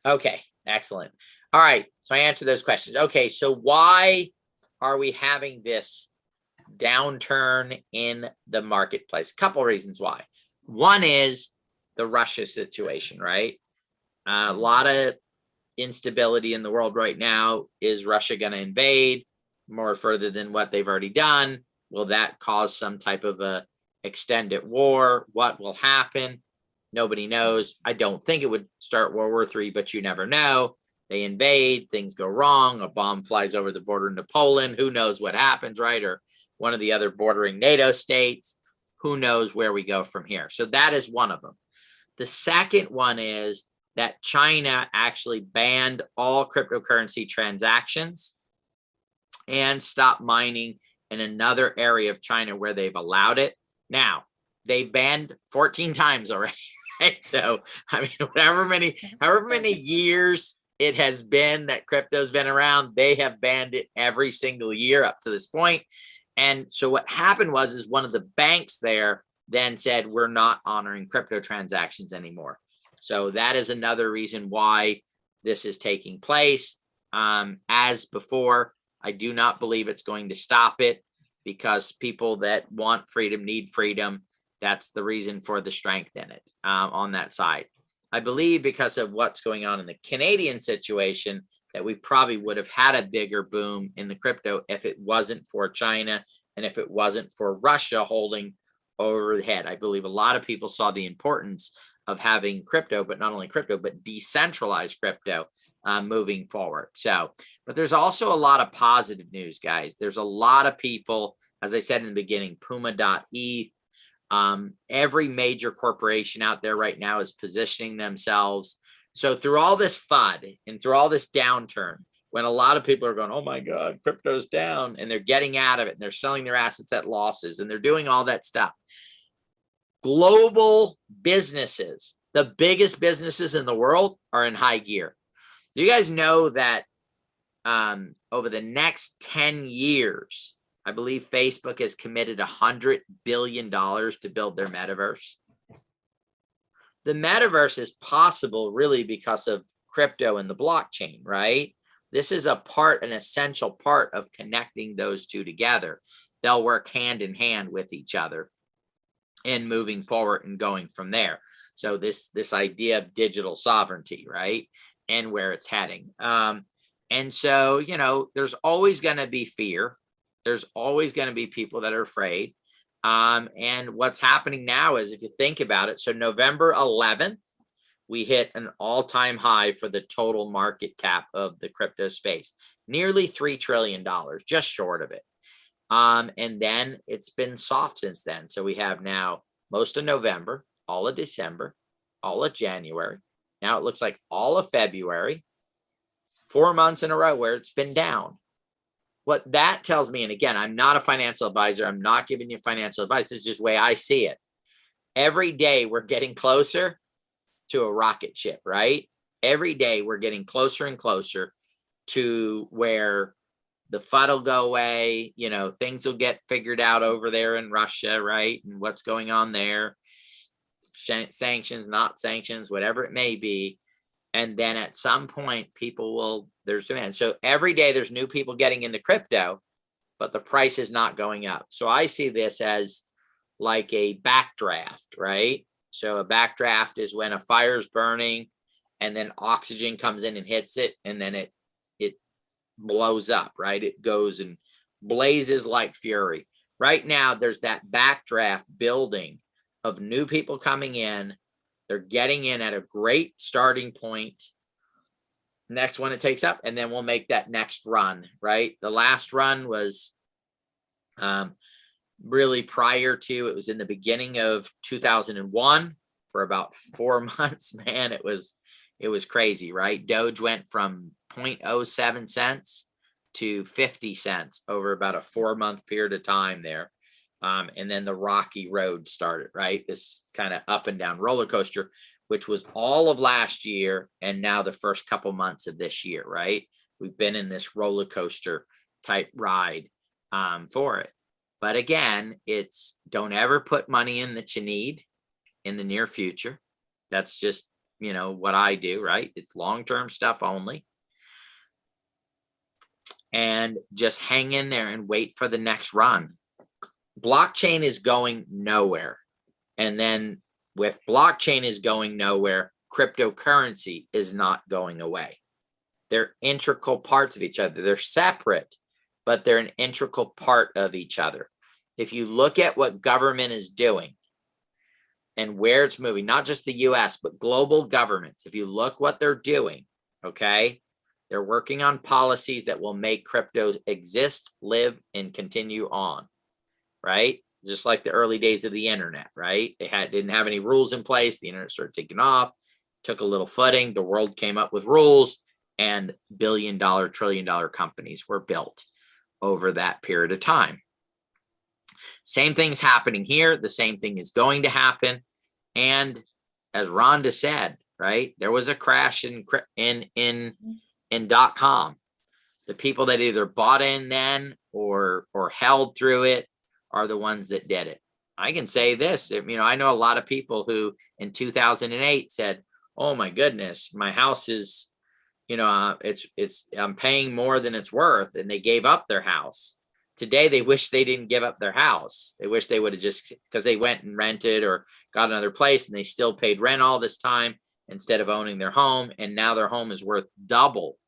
Okay, excellent. All right, so I answered those questions. Okay, so why are we having this downturn in the marketplace? A couple reasons why. One is the Russia situation, right? A lot of instability in the world right now. Is Russia going to invade more further than what they've already done? Will that cause some type of a extended war? What will happen? Nobody knows. I don't think it would start World War III, but you never know. They invade, things go wrong, a bomb flies over the border into Poland. Who knows what happens, right? Or one of the other bordering NATO states. Who knows where we go from here? So that is one of them. The second one is that China actually banned all cryptocurrency transactions and stopped mining in another area of China where they've allowed it. Now, they've banned 14 times already, right? So, I mean, however many years it has been that crypto's been around, they have banned it every single year up to this point. And so what happened is one of the banks there then said, we're not honoring crypto transactions anymore. So that is another reason why this is taking place. As before, I do not believe it's going to stop it, because people that want freedom need freedom. That's the reason for the strength in it on that side. I believe because of what's going on in the Canadian situation, that we probably would have had a bigger boom in the crypto if it wasn't for China and if it wasn't for Russia holding over the head. I believe a lot of people saw the importance of having crypto, but not only crypto, but decentralized crypto moving forward. So, but there's also a lot of positive news, guys. There's a lot of people, as I said in the beginning, Puma.eth, every major corporation out there right now is positioning themselves. So through all this FUD and through all this downturn, when a lot of people are going, oh my God, crypto's down, and they're getting out of it and they're selling their assets at losses and they're doing all that stuff. Global businesses, the biggest businesses in the world, are in high gear. Do you guys know that over the next 10 years, I believe Facebook has committed $100 billion to build their metaverse? The metaverse is possible really because of crypto and the blockchain, right? This is an essential part of connecting those two together. They'll work hand in hand with each other and moving forward and going from there. So this idea of digital sovereignty, right? And where it's heading. And so, you know, there's always going to be fear. There's always going to be people that are afraid. And what's happening now is, if you think about it, so November 11th, we hit an all-time high for the total market cap of the crypto space, nearly $3 trillion, just short of it. And then it's been soft since then. So we have now most of November, all of December, all of January. Now it looks like all of February, 4 months in a row where it's been down. What that tells me, and again, I'm not a financial advisor, I'm not giving you financial advice, this is just the way I see it. Every day we're getting closer to a rocket ship, right? Every day we're getting closer and closer to where the FUD will go away, you know, things will get figured out over there in Russia, right? And what's going on there, sanctions, not sanctions, whatever it may be. And then at some point, there's demand. So every day there's new people getting into crypto, but the price is not going up. So I see this as like a backdraft, right? So a backdraft is when a fire's burning and then oxygen comes in and hits it, and then it blows up, right? It goes and blazes like fury. Right now, there's that backdraft building of new people coming in. They're getting in at a great starting point. Next one it takes up, and then we'll make that next run, right? The last run was really prior to, it was in the beginning of 2001 for about 4 months, man. It was crazy, right? Doge went from 0.07 cents to 50 cents over about a 4-month period of time there. And then the rocky road started, right? This kind of up and down roller coaster, which was all of last year and now the first couple months of this year, right? We've been in this roller coaster type ride for it. But again, it's don't ever put money in that you need in the near future. That's just, you know, what I do, right? It's long-term stuff only. And just hang in there and wait for the next run. Blockchain is going nowhere. And then with blockchain is going nowhere, cryptocurrency is not going away. They're integral parts of each other. They're separate, but they're an integral part of each other. If you look at what government is doing and where it's moving, not just the US, but global governments, if you look what they're doing, okay, they're working on policies that will make crypto exist, live, and continue on, right? Just like the early days of the internet, right? They didn't have any rules in place. The internet started taking off, took a little footing. The world came up with rules, and billion-dollar, trillion-dollar companies were built over that period of time. Same thing's happening here. The same thing is going to happen. And as Rhonda said, right, there was a crash in .com. The people that either bought in then or held through it are the ones that did it. I can say this, you know, I know a lot of people who in 2008 said, oh my goodness, my house is, you know, I'm paying more than it's worth. And they gave up their house. Today, they wish they didn't give up their house. They wish they would have just, because they went and rented or got another place and they still paid rent all this time instead of owning their home. And now their home is worth double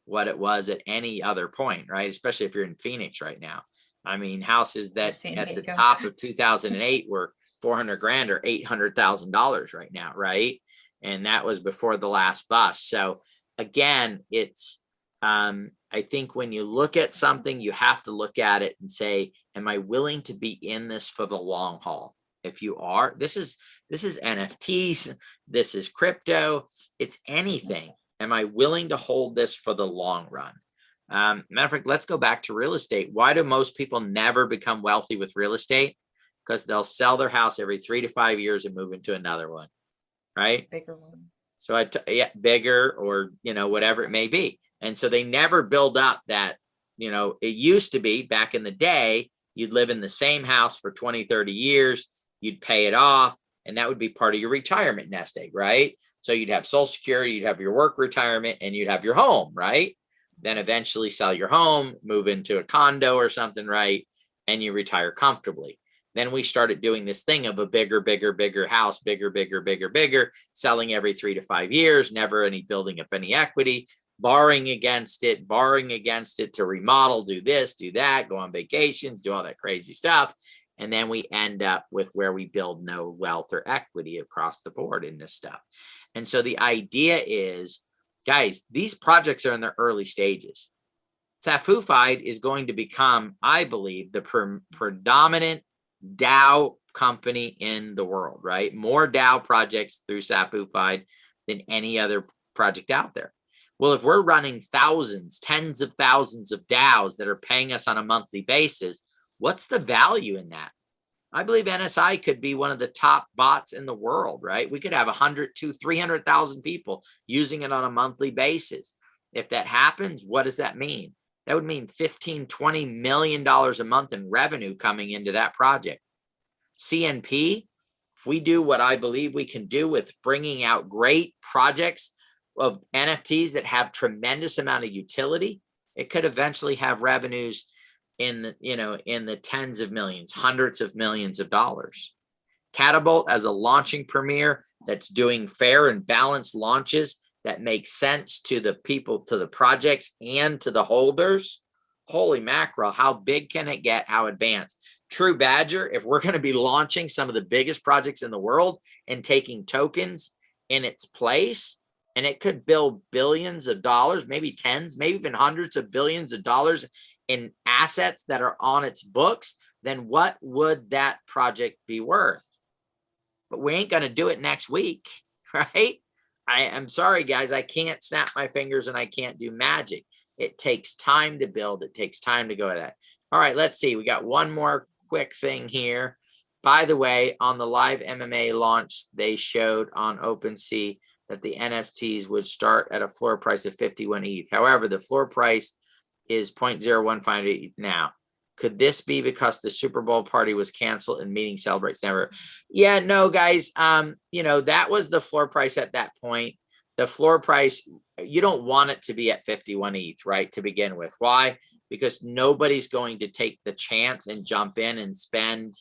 what it was at any other point, right? Especially if you're in Phoenix right now. I mean, houses that at the top of 2008 were 400 grand or $800,000 right now, right? And that was before the last bust. So again, it's, I think when you look at something, you have to look at it and say, am I willing to be in this for the long haul? If you are, this is NFTs, this is crypto, it's anything. Am I willing to hold this for the long run? Matter of fact, let's go back to real estate. Why do most people never become wealthy with real estate? Because they'll sell their house every 3 to 5 years and move into another one, right? Bigger one. So yeah, bigger, or, whatever it may be. And so they never build up that, it used to be back in the day, you'd live in the same house for 20, 30 years, you'd pay it off, and that would be part of your retirement nest egg, right? So you'd have Social Security, you'd have your work retirement, and you'd have your home, right? Then eventually sell your home, move into a condo or something, right? And you retire comfortably. Then we started doing this thing of a bigger house, bigger, selling every 3 to 5 years, never building up any equity, borrowing against it to remodel, do this, do that, go on vacations, do all that crazy stuff. And then we end up with where we build no wealth or equity across the board in this stuff. And so the idea is, guys, these projects are in their early stages. Safufied is going to become, I believe, the predominant DAO company in the world, right? More DAO projects through Safufied than any other project out there. Well, if we're running thousands, tens of thousands of DAOs that are paying us on a monthly basis, what's the value in that? I believe NSI could be one of the top bots in the world, right? We could have 100 to 300,000 people using it on a monthly basis. If that happens, what does that mean? That would mean $15-20 million a month in revenue coming into that project. CNP, if we do what I believe we can do with bringing out great projects of NFTs that have tremendous amount of utility, it could eventually have revenues in the tens of millions, hundreds of millions of dollars. Catapult as a launching premier that's doing fair and balanced launches that makes sense to the people, to the projects, and to the holders. Holy mackerel, how big can it get? How advanced? TruBadger, if we're going to be launching some of the biggest projects in the world and taking tokens in its place, and it could build billions of dollars, maybe tens, maybe even hundreds of billions of dollars in assets that are on its books, then what would that project be worth? But we ain't going to do it next week, right? I am sorry, guys. I can't snap my fingers and I can't do magic. It takes time to build. It takes time to go to that. All right, let's see. We got one more quick thing here. By the way, on the live MMA launch, they showed on OpenSea that the NFTs would start at a floor price of 51 ETH. However, the floor price is 0.0158 now. Could this be because the Super Bowl party was canceled and meeting celebrates never? Yeah, no, guys. That was the floor price at that point. The floor price, you don't want it to be at 51 ETH, right? To begin with. Why? Because nobody's going to take the chance and jump in and spend,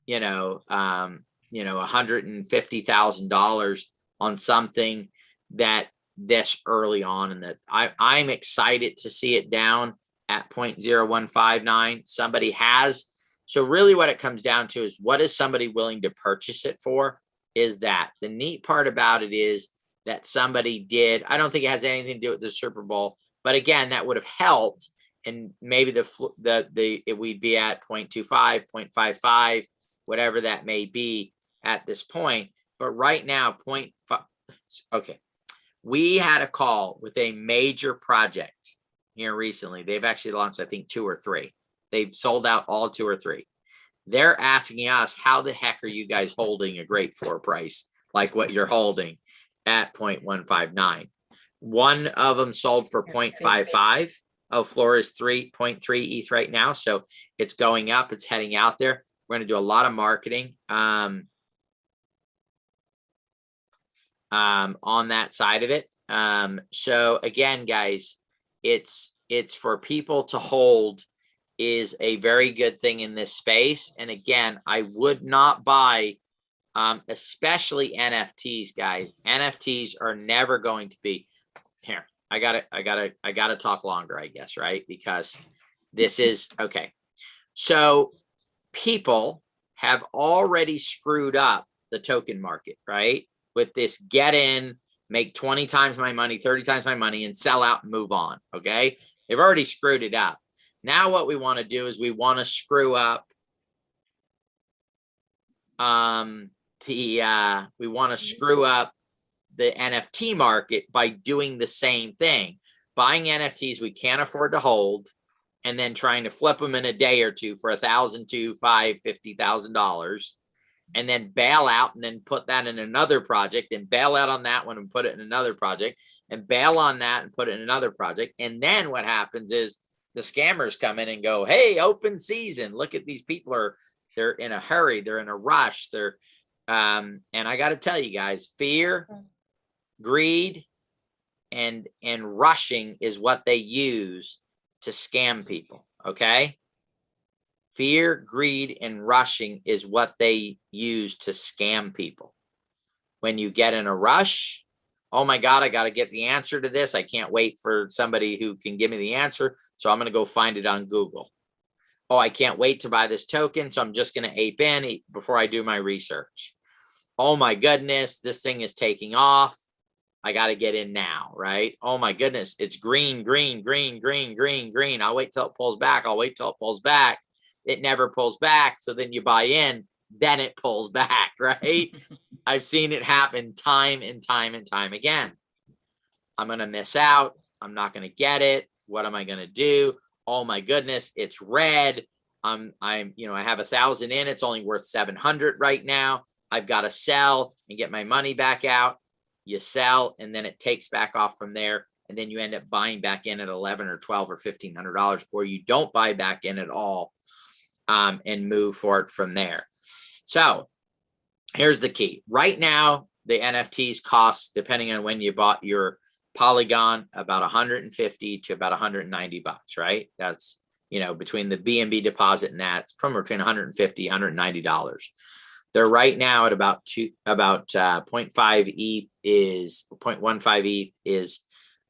$150,000 on something that this early on. And that I'm excited to see it down at 0.0159. Somebody has. So really what it comes down to is, what is somebody willing to purchase it for? Is that the neat part about it is that somebody did. I don't think it has anything to do with the Super Bowl, but again, that would have helped. And maybe we'd be at 0.25, 0.55, whatever that may be at this point. But right now, 0.5. Okay. We had a call with a major project here recently. They've actually launched, I think, 2 or 3. They've sold out all 2 or 3. They're asking us, how the heck are you guys holding a great floor price like what you're holding at 0.159? One of them sold for 0.55. Oh, floor is 3.3 ETH right now. So it's going up. It's heading out there. We're going to do a lot of marketing on that side of it. So again, guys, it's for people to hold is a very good thing in this space. And again, I would not buy, especially NFTs, guys. NFTs are never going to be here. I gotta talk longer, I guess, right? Because this is okay. So people have already screwed up the token market, right? With this get in, make 20 times my money, 30 times my money, and sell out and move on. Okay. They've already screwed it up. Now what we want to do is we want to screw up the NFT market by doing the same thing, buying NFTs we can't afford to hold, and then trying to flip them in a day or two for $1,000 to $50,000, and then bail out and then put that in another project and bail out on that one and put it in another project and bail on that and put it in another project. And then what happens is the scammers come in and go, hey, open season. Look at these people they're in a hurry. They're in a rush. And I got to tell you guys, fear, greed, and rushing is what they use to scam people. Okay. Fear, greed, and rushing is what they use to scam people. When you get in a rush, oh my God, I got to get the answer to this. I can't wait for somebody who can give me the answer. So I'm going to go find it on Google. Oh, I can't wait to buy this token. So I'm just going to ape in before I do my research. Oh my goodness, this thing is taking off. I got to get in now, right? Oh my goodness, it's green, green, green, green, green, green. I'll wait till it pulls back. I'll wait till it pulls back. It never pulls back. So then you buy in, then it pulls back, right? I've seen it happen time and time and time again. I'm going to miss out. I'm not going to get it. What am I going to do? Oh my goodness, it's red. I have 1,000 in. It's only worth 700 right now. I've got to sell and get my money back out. You sell, and then it takes back off from there. And then you end up buying back in at 11 or 12 or $1,500, or you don't buy back in at all. And move forward from there. So here's the key. Right now, the NFTs cost, depending on when you bought your Polygon, about 150 to about 190 bucks, right? That's, between the BNB deposit and that, it's somewhere between 150, $190. They're right now at about 0.5 ETH is 0.15 ETH is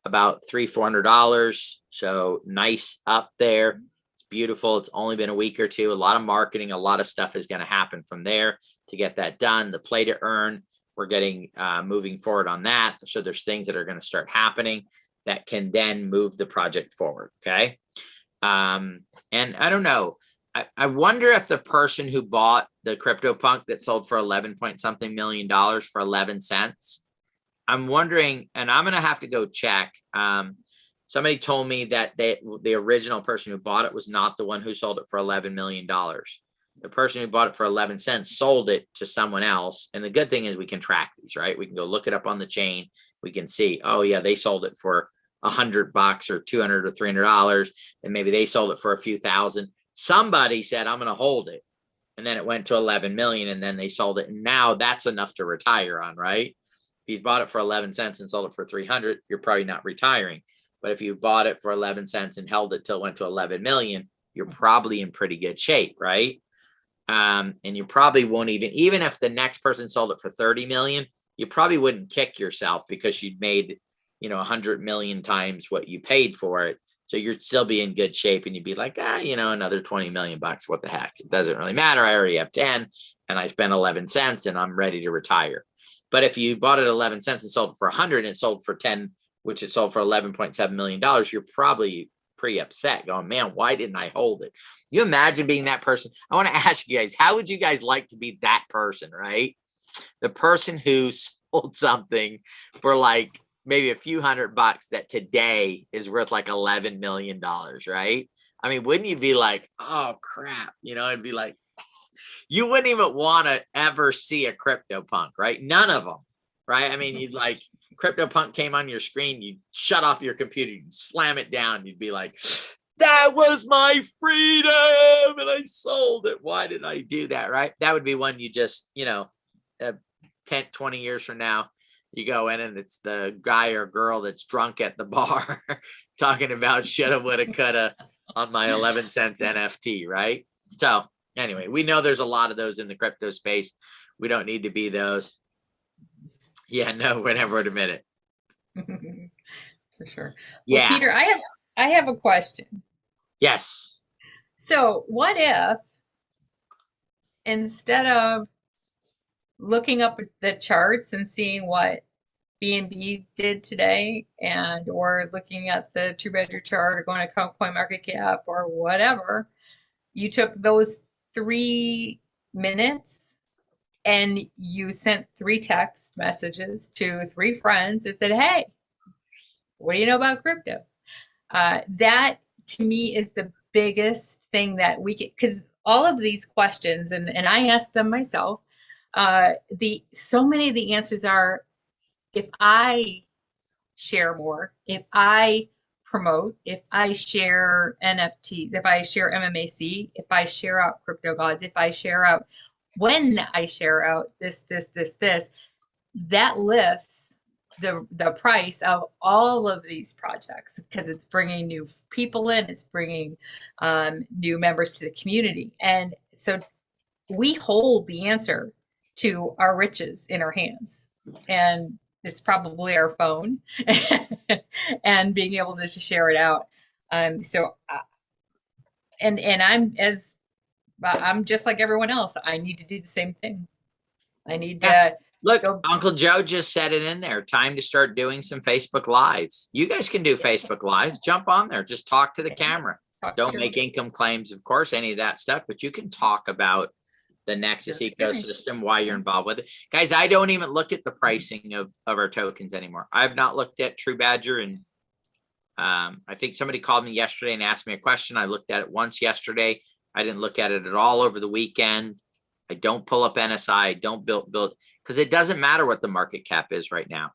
about $300-400. So nice up there. Beautiful. It's only been a week or two. A lot of marketing, a lot of stuff is going to happen from there to get that done. The play to earn, we're getting moving forward on that. So there's things that are going to start happening that can then move the project forward. Okay. And I don't know. I wonder if the person who bought the CryptoPunk that sold for 11 point something million dollars for 11 cents, I'm wondering, and I'm going to have to go check. Somebody told me that the original person who bought it was not the one who sold it for $11 million. The person who bought it for 11 cents sold it to someone else. And the good thing is we can track these, right? We can go look it up on the chain. We can see, oh yeah, they sold it for $100 or $200 or $300. And maybe they sold it for a few thousand. Somebody said, I'm going to hold it. And then it went to 11 million and then they sold it. And now that's enough to retire on, right? If you bought it for 11 cents and sold it for 300, you're probably not retiring. But if you bought it for 11 cents and held it till it went to 11 million, you're probably in pretty good shape, right? And you probably won't even if the next person sold it for 30 million, you probably wouldn't kick yourself because you'd made, 100 million times what you paid for it. So you'd still be in good shape and you'd be like, another 20 million bucks. What the heck? It doesn't really matter. I already have 10 and I spent 11 cents and I'm ready to retire. But if you bought it 11 cents and sold it for 100 and it sold for 10, which it sold for $11.7 million, you're probably pretty upset going, man, why didn't I hold it? You imagine being that person? I want to ask you guys, how would you guys like to be that person, right? The person who sold something for like maybe a few $100 that today is worth like $11 million, right? I mean, wouldn't you be like, oh crap, it'd be like, you wouldn't even want to ever see a CryptoPunk, right? None of them, right? I mean, you'd like, CryptoPunk came on your screen, you'd shut off your computer, you'd slam it down, you'd be like, that was my freedom and I sold it. Why did I do that, right? That would be one you just, 10, 20 years from now, you go in and it's the guy or girl that's drunk at the bar talking about shoulda, woulda, coulda on my 11 cents NFT, right? So anyway, we know there's a lot of those in the crypto space. We don't need to be those. Yeah, no, we're never admit it. For sure. Yeah. Well, Peter, I have a question. Yes. So what if instead of looking up the charts and seeing what BNB did today or looking at the TruBadger chart or going to CoinMarketCap or whatever, you took those 3 minutes and you sent 3 text messages to 3 friends and said, hey, what do you know about crypto? That to me is the biggest thing that we get, because all of these questions, and I ask them myself, so many of the answers are, if I share more, if I promote, if I share NFTs, if I share MMAC, if I share out crypto gods, if I share out, when I share out this, that lifts the price of all of these projects, because it's bringing new people in, it's bringing new members to the community. And so we hold the answer to our riches in our hands. And it's probably our phone and being able to share it out. And I'm just like everyone else. I need to do the same thing. I need to look. Uncle Joe just said it in there. Time to start doing some Facebook Lives. You guys can do Facebook Lives. Jump on there. Just talk to the camera. Don't make income claims, of course, any of that stuff. But you can talk about the Nexus ecosystem, why you're involved with it. Guys, I don't even look at the pricing of our tokens anymore. I've not looked at TruBadger, and I think somebody called me yesterday and asked me a question. I looked at it once yesterday. I didn't look at it at all over the weekend. I don't pull up NSI. I don't build, because it doesn't matter what the market cap is right now.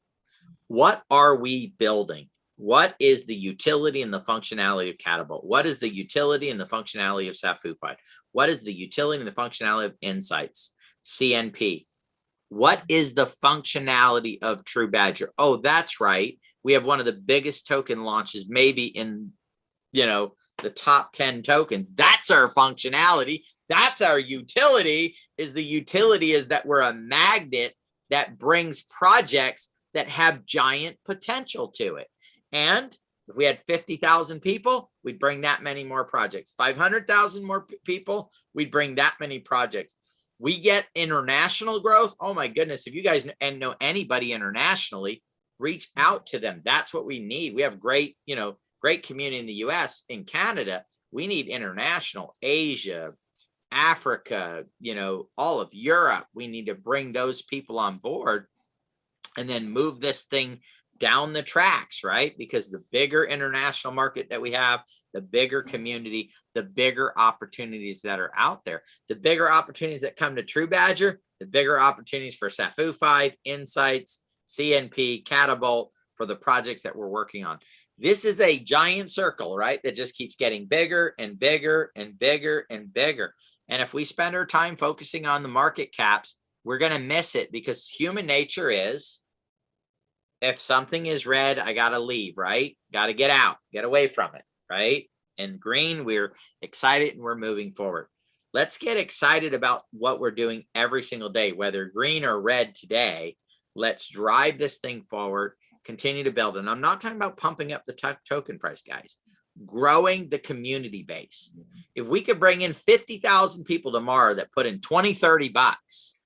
What are we building? What is the utility and the functionality of Catapult? What is the utility and the functionality of Safufied? What is the utility and the functionality of Insights, CNP? What is the functionality of TruBadger? Oh, that's right. We have one of the biggest token launches, maybe in, the top 10 tokens. That's our functionality. That's our utility. The utility is that we're a magnet that brings projects that have giant potential to it. And if we had 50,000 people, we'd bring that many more projects. 500,000 more people, we'd bring that many projects. We get international growth. Oh my goodness. If you guys know anybody internationally, reach out to them. That's what we need. We have great community in the US, in Canada. We need international, Asia, Africa, all of Europe. We need to bring those people on board and then move this thing down the tracks, right? Because the bigger international market that we have, the bigger community, the bigger opportunities that are out there, the bigger opportunities that come to TruBadger, the bigger opportunities for Safufied, Insights, CNP, Catapult, for the projects that we're working on. This is a giant circle, right? That just keeps getting bigger and bigger and bigger and bigger. And if we spend our time focusing on the market caps, we're going to miss it, because human nature is, if something is red, I got to leave, right? Got to get out, get away from it, right? And green, we're excited and we're moving forward. Let's get excited about what we're doing every single day, whether green or red today. Let's drive this thing forward, continue to build. And I'm not talking about pumping up the token price, guys. Growing the community base. If we could bring in 50,000 people tomorrow that put in 20, 30 bucks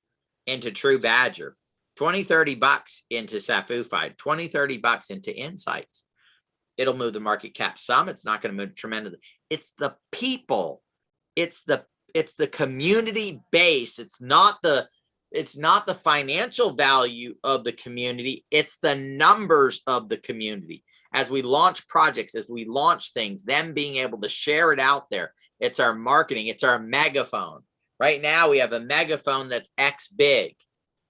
into TruBadger, 20, 30 bucks into Safufied, 20, 30 bucks into Insights, it'll move the market cap some. It's not going to move tremendously. It's the people. It's the community base. It's not the financial value of the community. It's the numbers of the community. As we launch projects, as we launch things, them being able to share it out there. It's our marketing. It's our megaphone. Right now, we have a megaphone that's X big.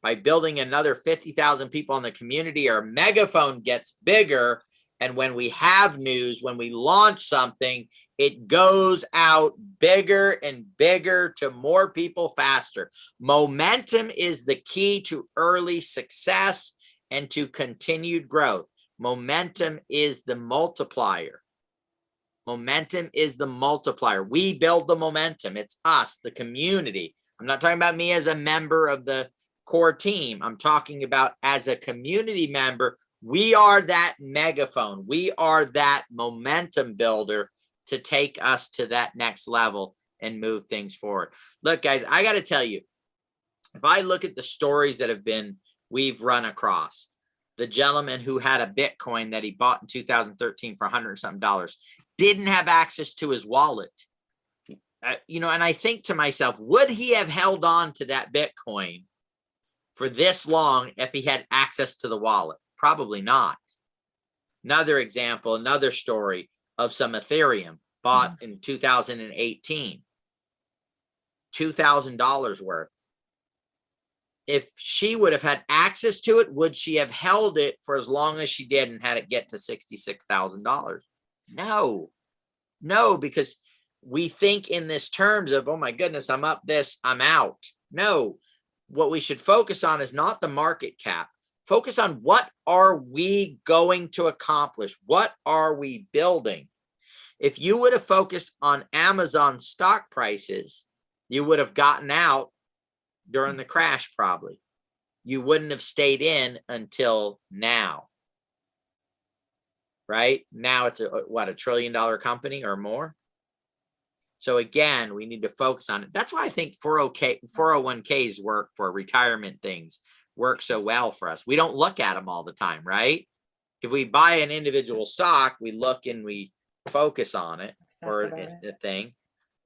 By building another 50,000 people in the community, our megaphone gets bigger. And when we have news, when we launch something, it goes out bigger and bigger to more people faster. Momentum is the key to early success and to continued growth. Momentum is the multiplier. Momentum is the multiplier. We build the momentum. It's us, the community. I'm not talking about me as a member of the core team. I'm talking about as a community member. We are that megaphone. We are that momentum builder to take us to that next level and move things forward. Look, guys, I got to tell you, if I look at the stories that we've run across, the gentleman who had a Bitcoin that he bought in 2013 for $100-something didn't have access to his wallet. And I think to myself, would he have held on to that Bitcoin for this long if he had access to the wallet? Probably not. Another example, another story, of some Ethereum bought in 2018, $2,000 worth. If she would have had access to it, would she have held it for as long as she did and had it get to $66,000? No, no, because we think in this terms of, oh my goodness, I'm up this, I'm out. No, what we should focus on is not the market cap. Focus on what are we going to accomplish? What are we building? If you would have focused on Amazon stock prices, you would have gotten out during the crash probably. You wouldn't have stayed in until now. Right? Now it's what, $1 trillion company or more? So again, we need to focus on it. That's why I think 401ks work for retirement things work so well for us. We don't look at them all the time, right? If we buy an individual stock, we look and we focus on it for the thing.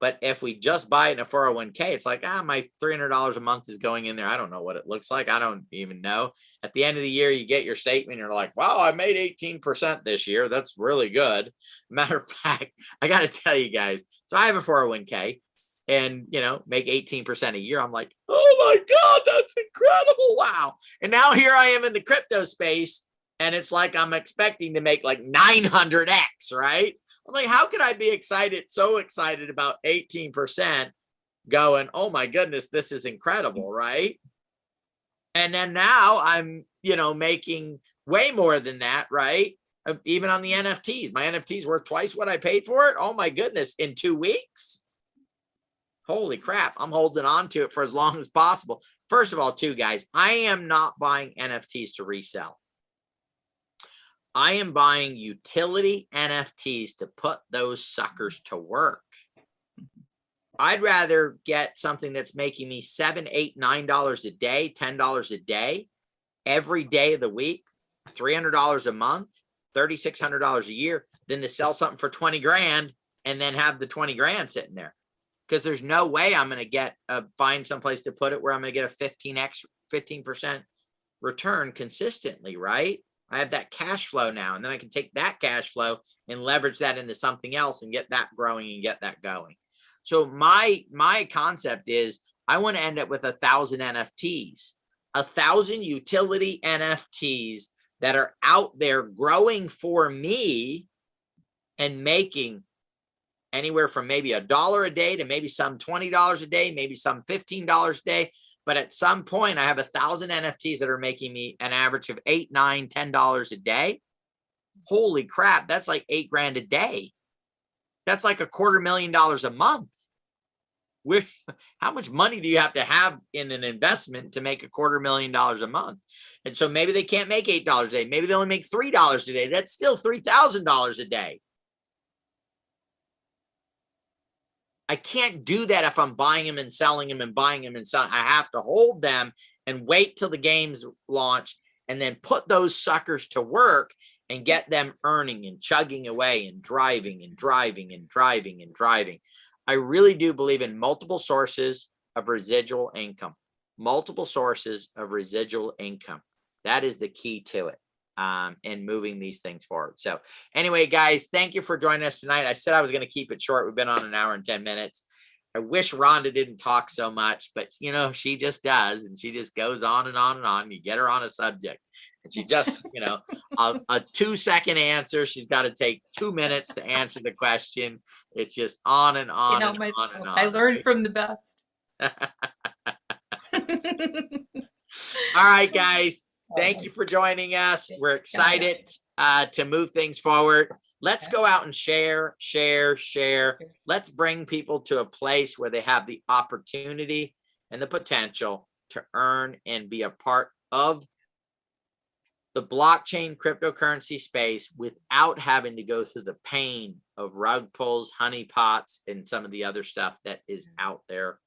But if we just buy it in a 401k, it's like, my $300 a month is going in there. I don't know what it looks like. I don't even know. At the end of the year, you get your statement. You're like, wow, I made 18% this year. That's really good. Matter of fact, I got to tell you guys. So I have a 401k and, make 18% a year. I'm like, oh my God, that's incredible. Wow. And now here I am in the crypto space. And it's like, I'm expecting to make like 900x, right? I'm like, how could I be so excited about 18% going, oh my goodness, this is incredible, right? And then now I'm, making way more than that, right? Even on the NFTs, my NFTs worth twice what I paid for it. Oh my goodness, in 2 weeks. Holy crap. I'm holding on to it for as long as possible. First of all, too, guys, I am not buying NFTs to resell. I am buying utility NFTs to put those suckers to work. I'd rather get something that's making me $7, $8, $9 a day, $10 a day, every day of the week, $300 a month, $3,600 a year, than to sell something for 20 grand and then have the 20 grand sitting there. Because there's no way I'm going to find someplace to put it where I'm going to get a 15% return consistently, right? I have that cash flow now, and then I can take that cash flow and leverage that into something else and get that growing and get that going. So my concept is I want to end up with 1,000 NFTs, 1,000 utility NFTs that are out there growing for me and making anywhere from maybe $1 a day to maybe some $20 a day, maybe some $15 a day. But at some point, I have 1,000 NFTs that are making me an average of $8, $9, $10 a day. Holy crap. That's like $8 grand a day. That's like $250,000 a month. How much money do you have to have in an investment to make $250,000 a month? And so maybe they can't make $8 a day. Maybe they only make $3 a day. That's still $3,000 a day. I can't do that if I'm buying them and selling them and buying them and selling. I have to hold them and wait till the games launch and then put those suckers to work and get them earning and chugging away and driving and driving and driving and driving. I really do believe in multiple sources of residual income. Multiple sources of residual income. That is the key to it. And moving these things forward. So anyway, guys, thank you for joining us tonight. I said I was going to keep it short. We've been on 1 hour and 10 minutes. I wish Rhonda didn't talk so much, but she just does. And she just goes on and on and on. You get her on a subject and she just, a 2-second answer. She's got to take 2 minutes to answer the question. It's just on and on and on and on. I learned from the best. All right, guys. Thank you for joining us. We're excited to move things forward. Let's go out and share. Let's bring people to a place where they have the opportunity and the potential to earn and be a part of the blockchain cryptocurrency space without having to go through the pain of rug pulls, honeypots, and some of the other stuff that is out there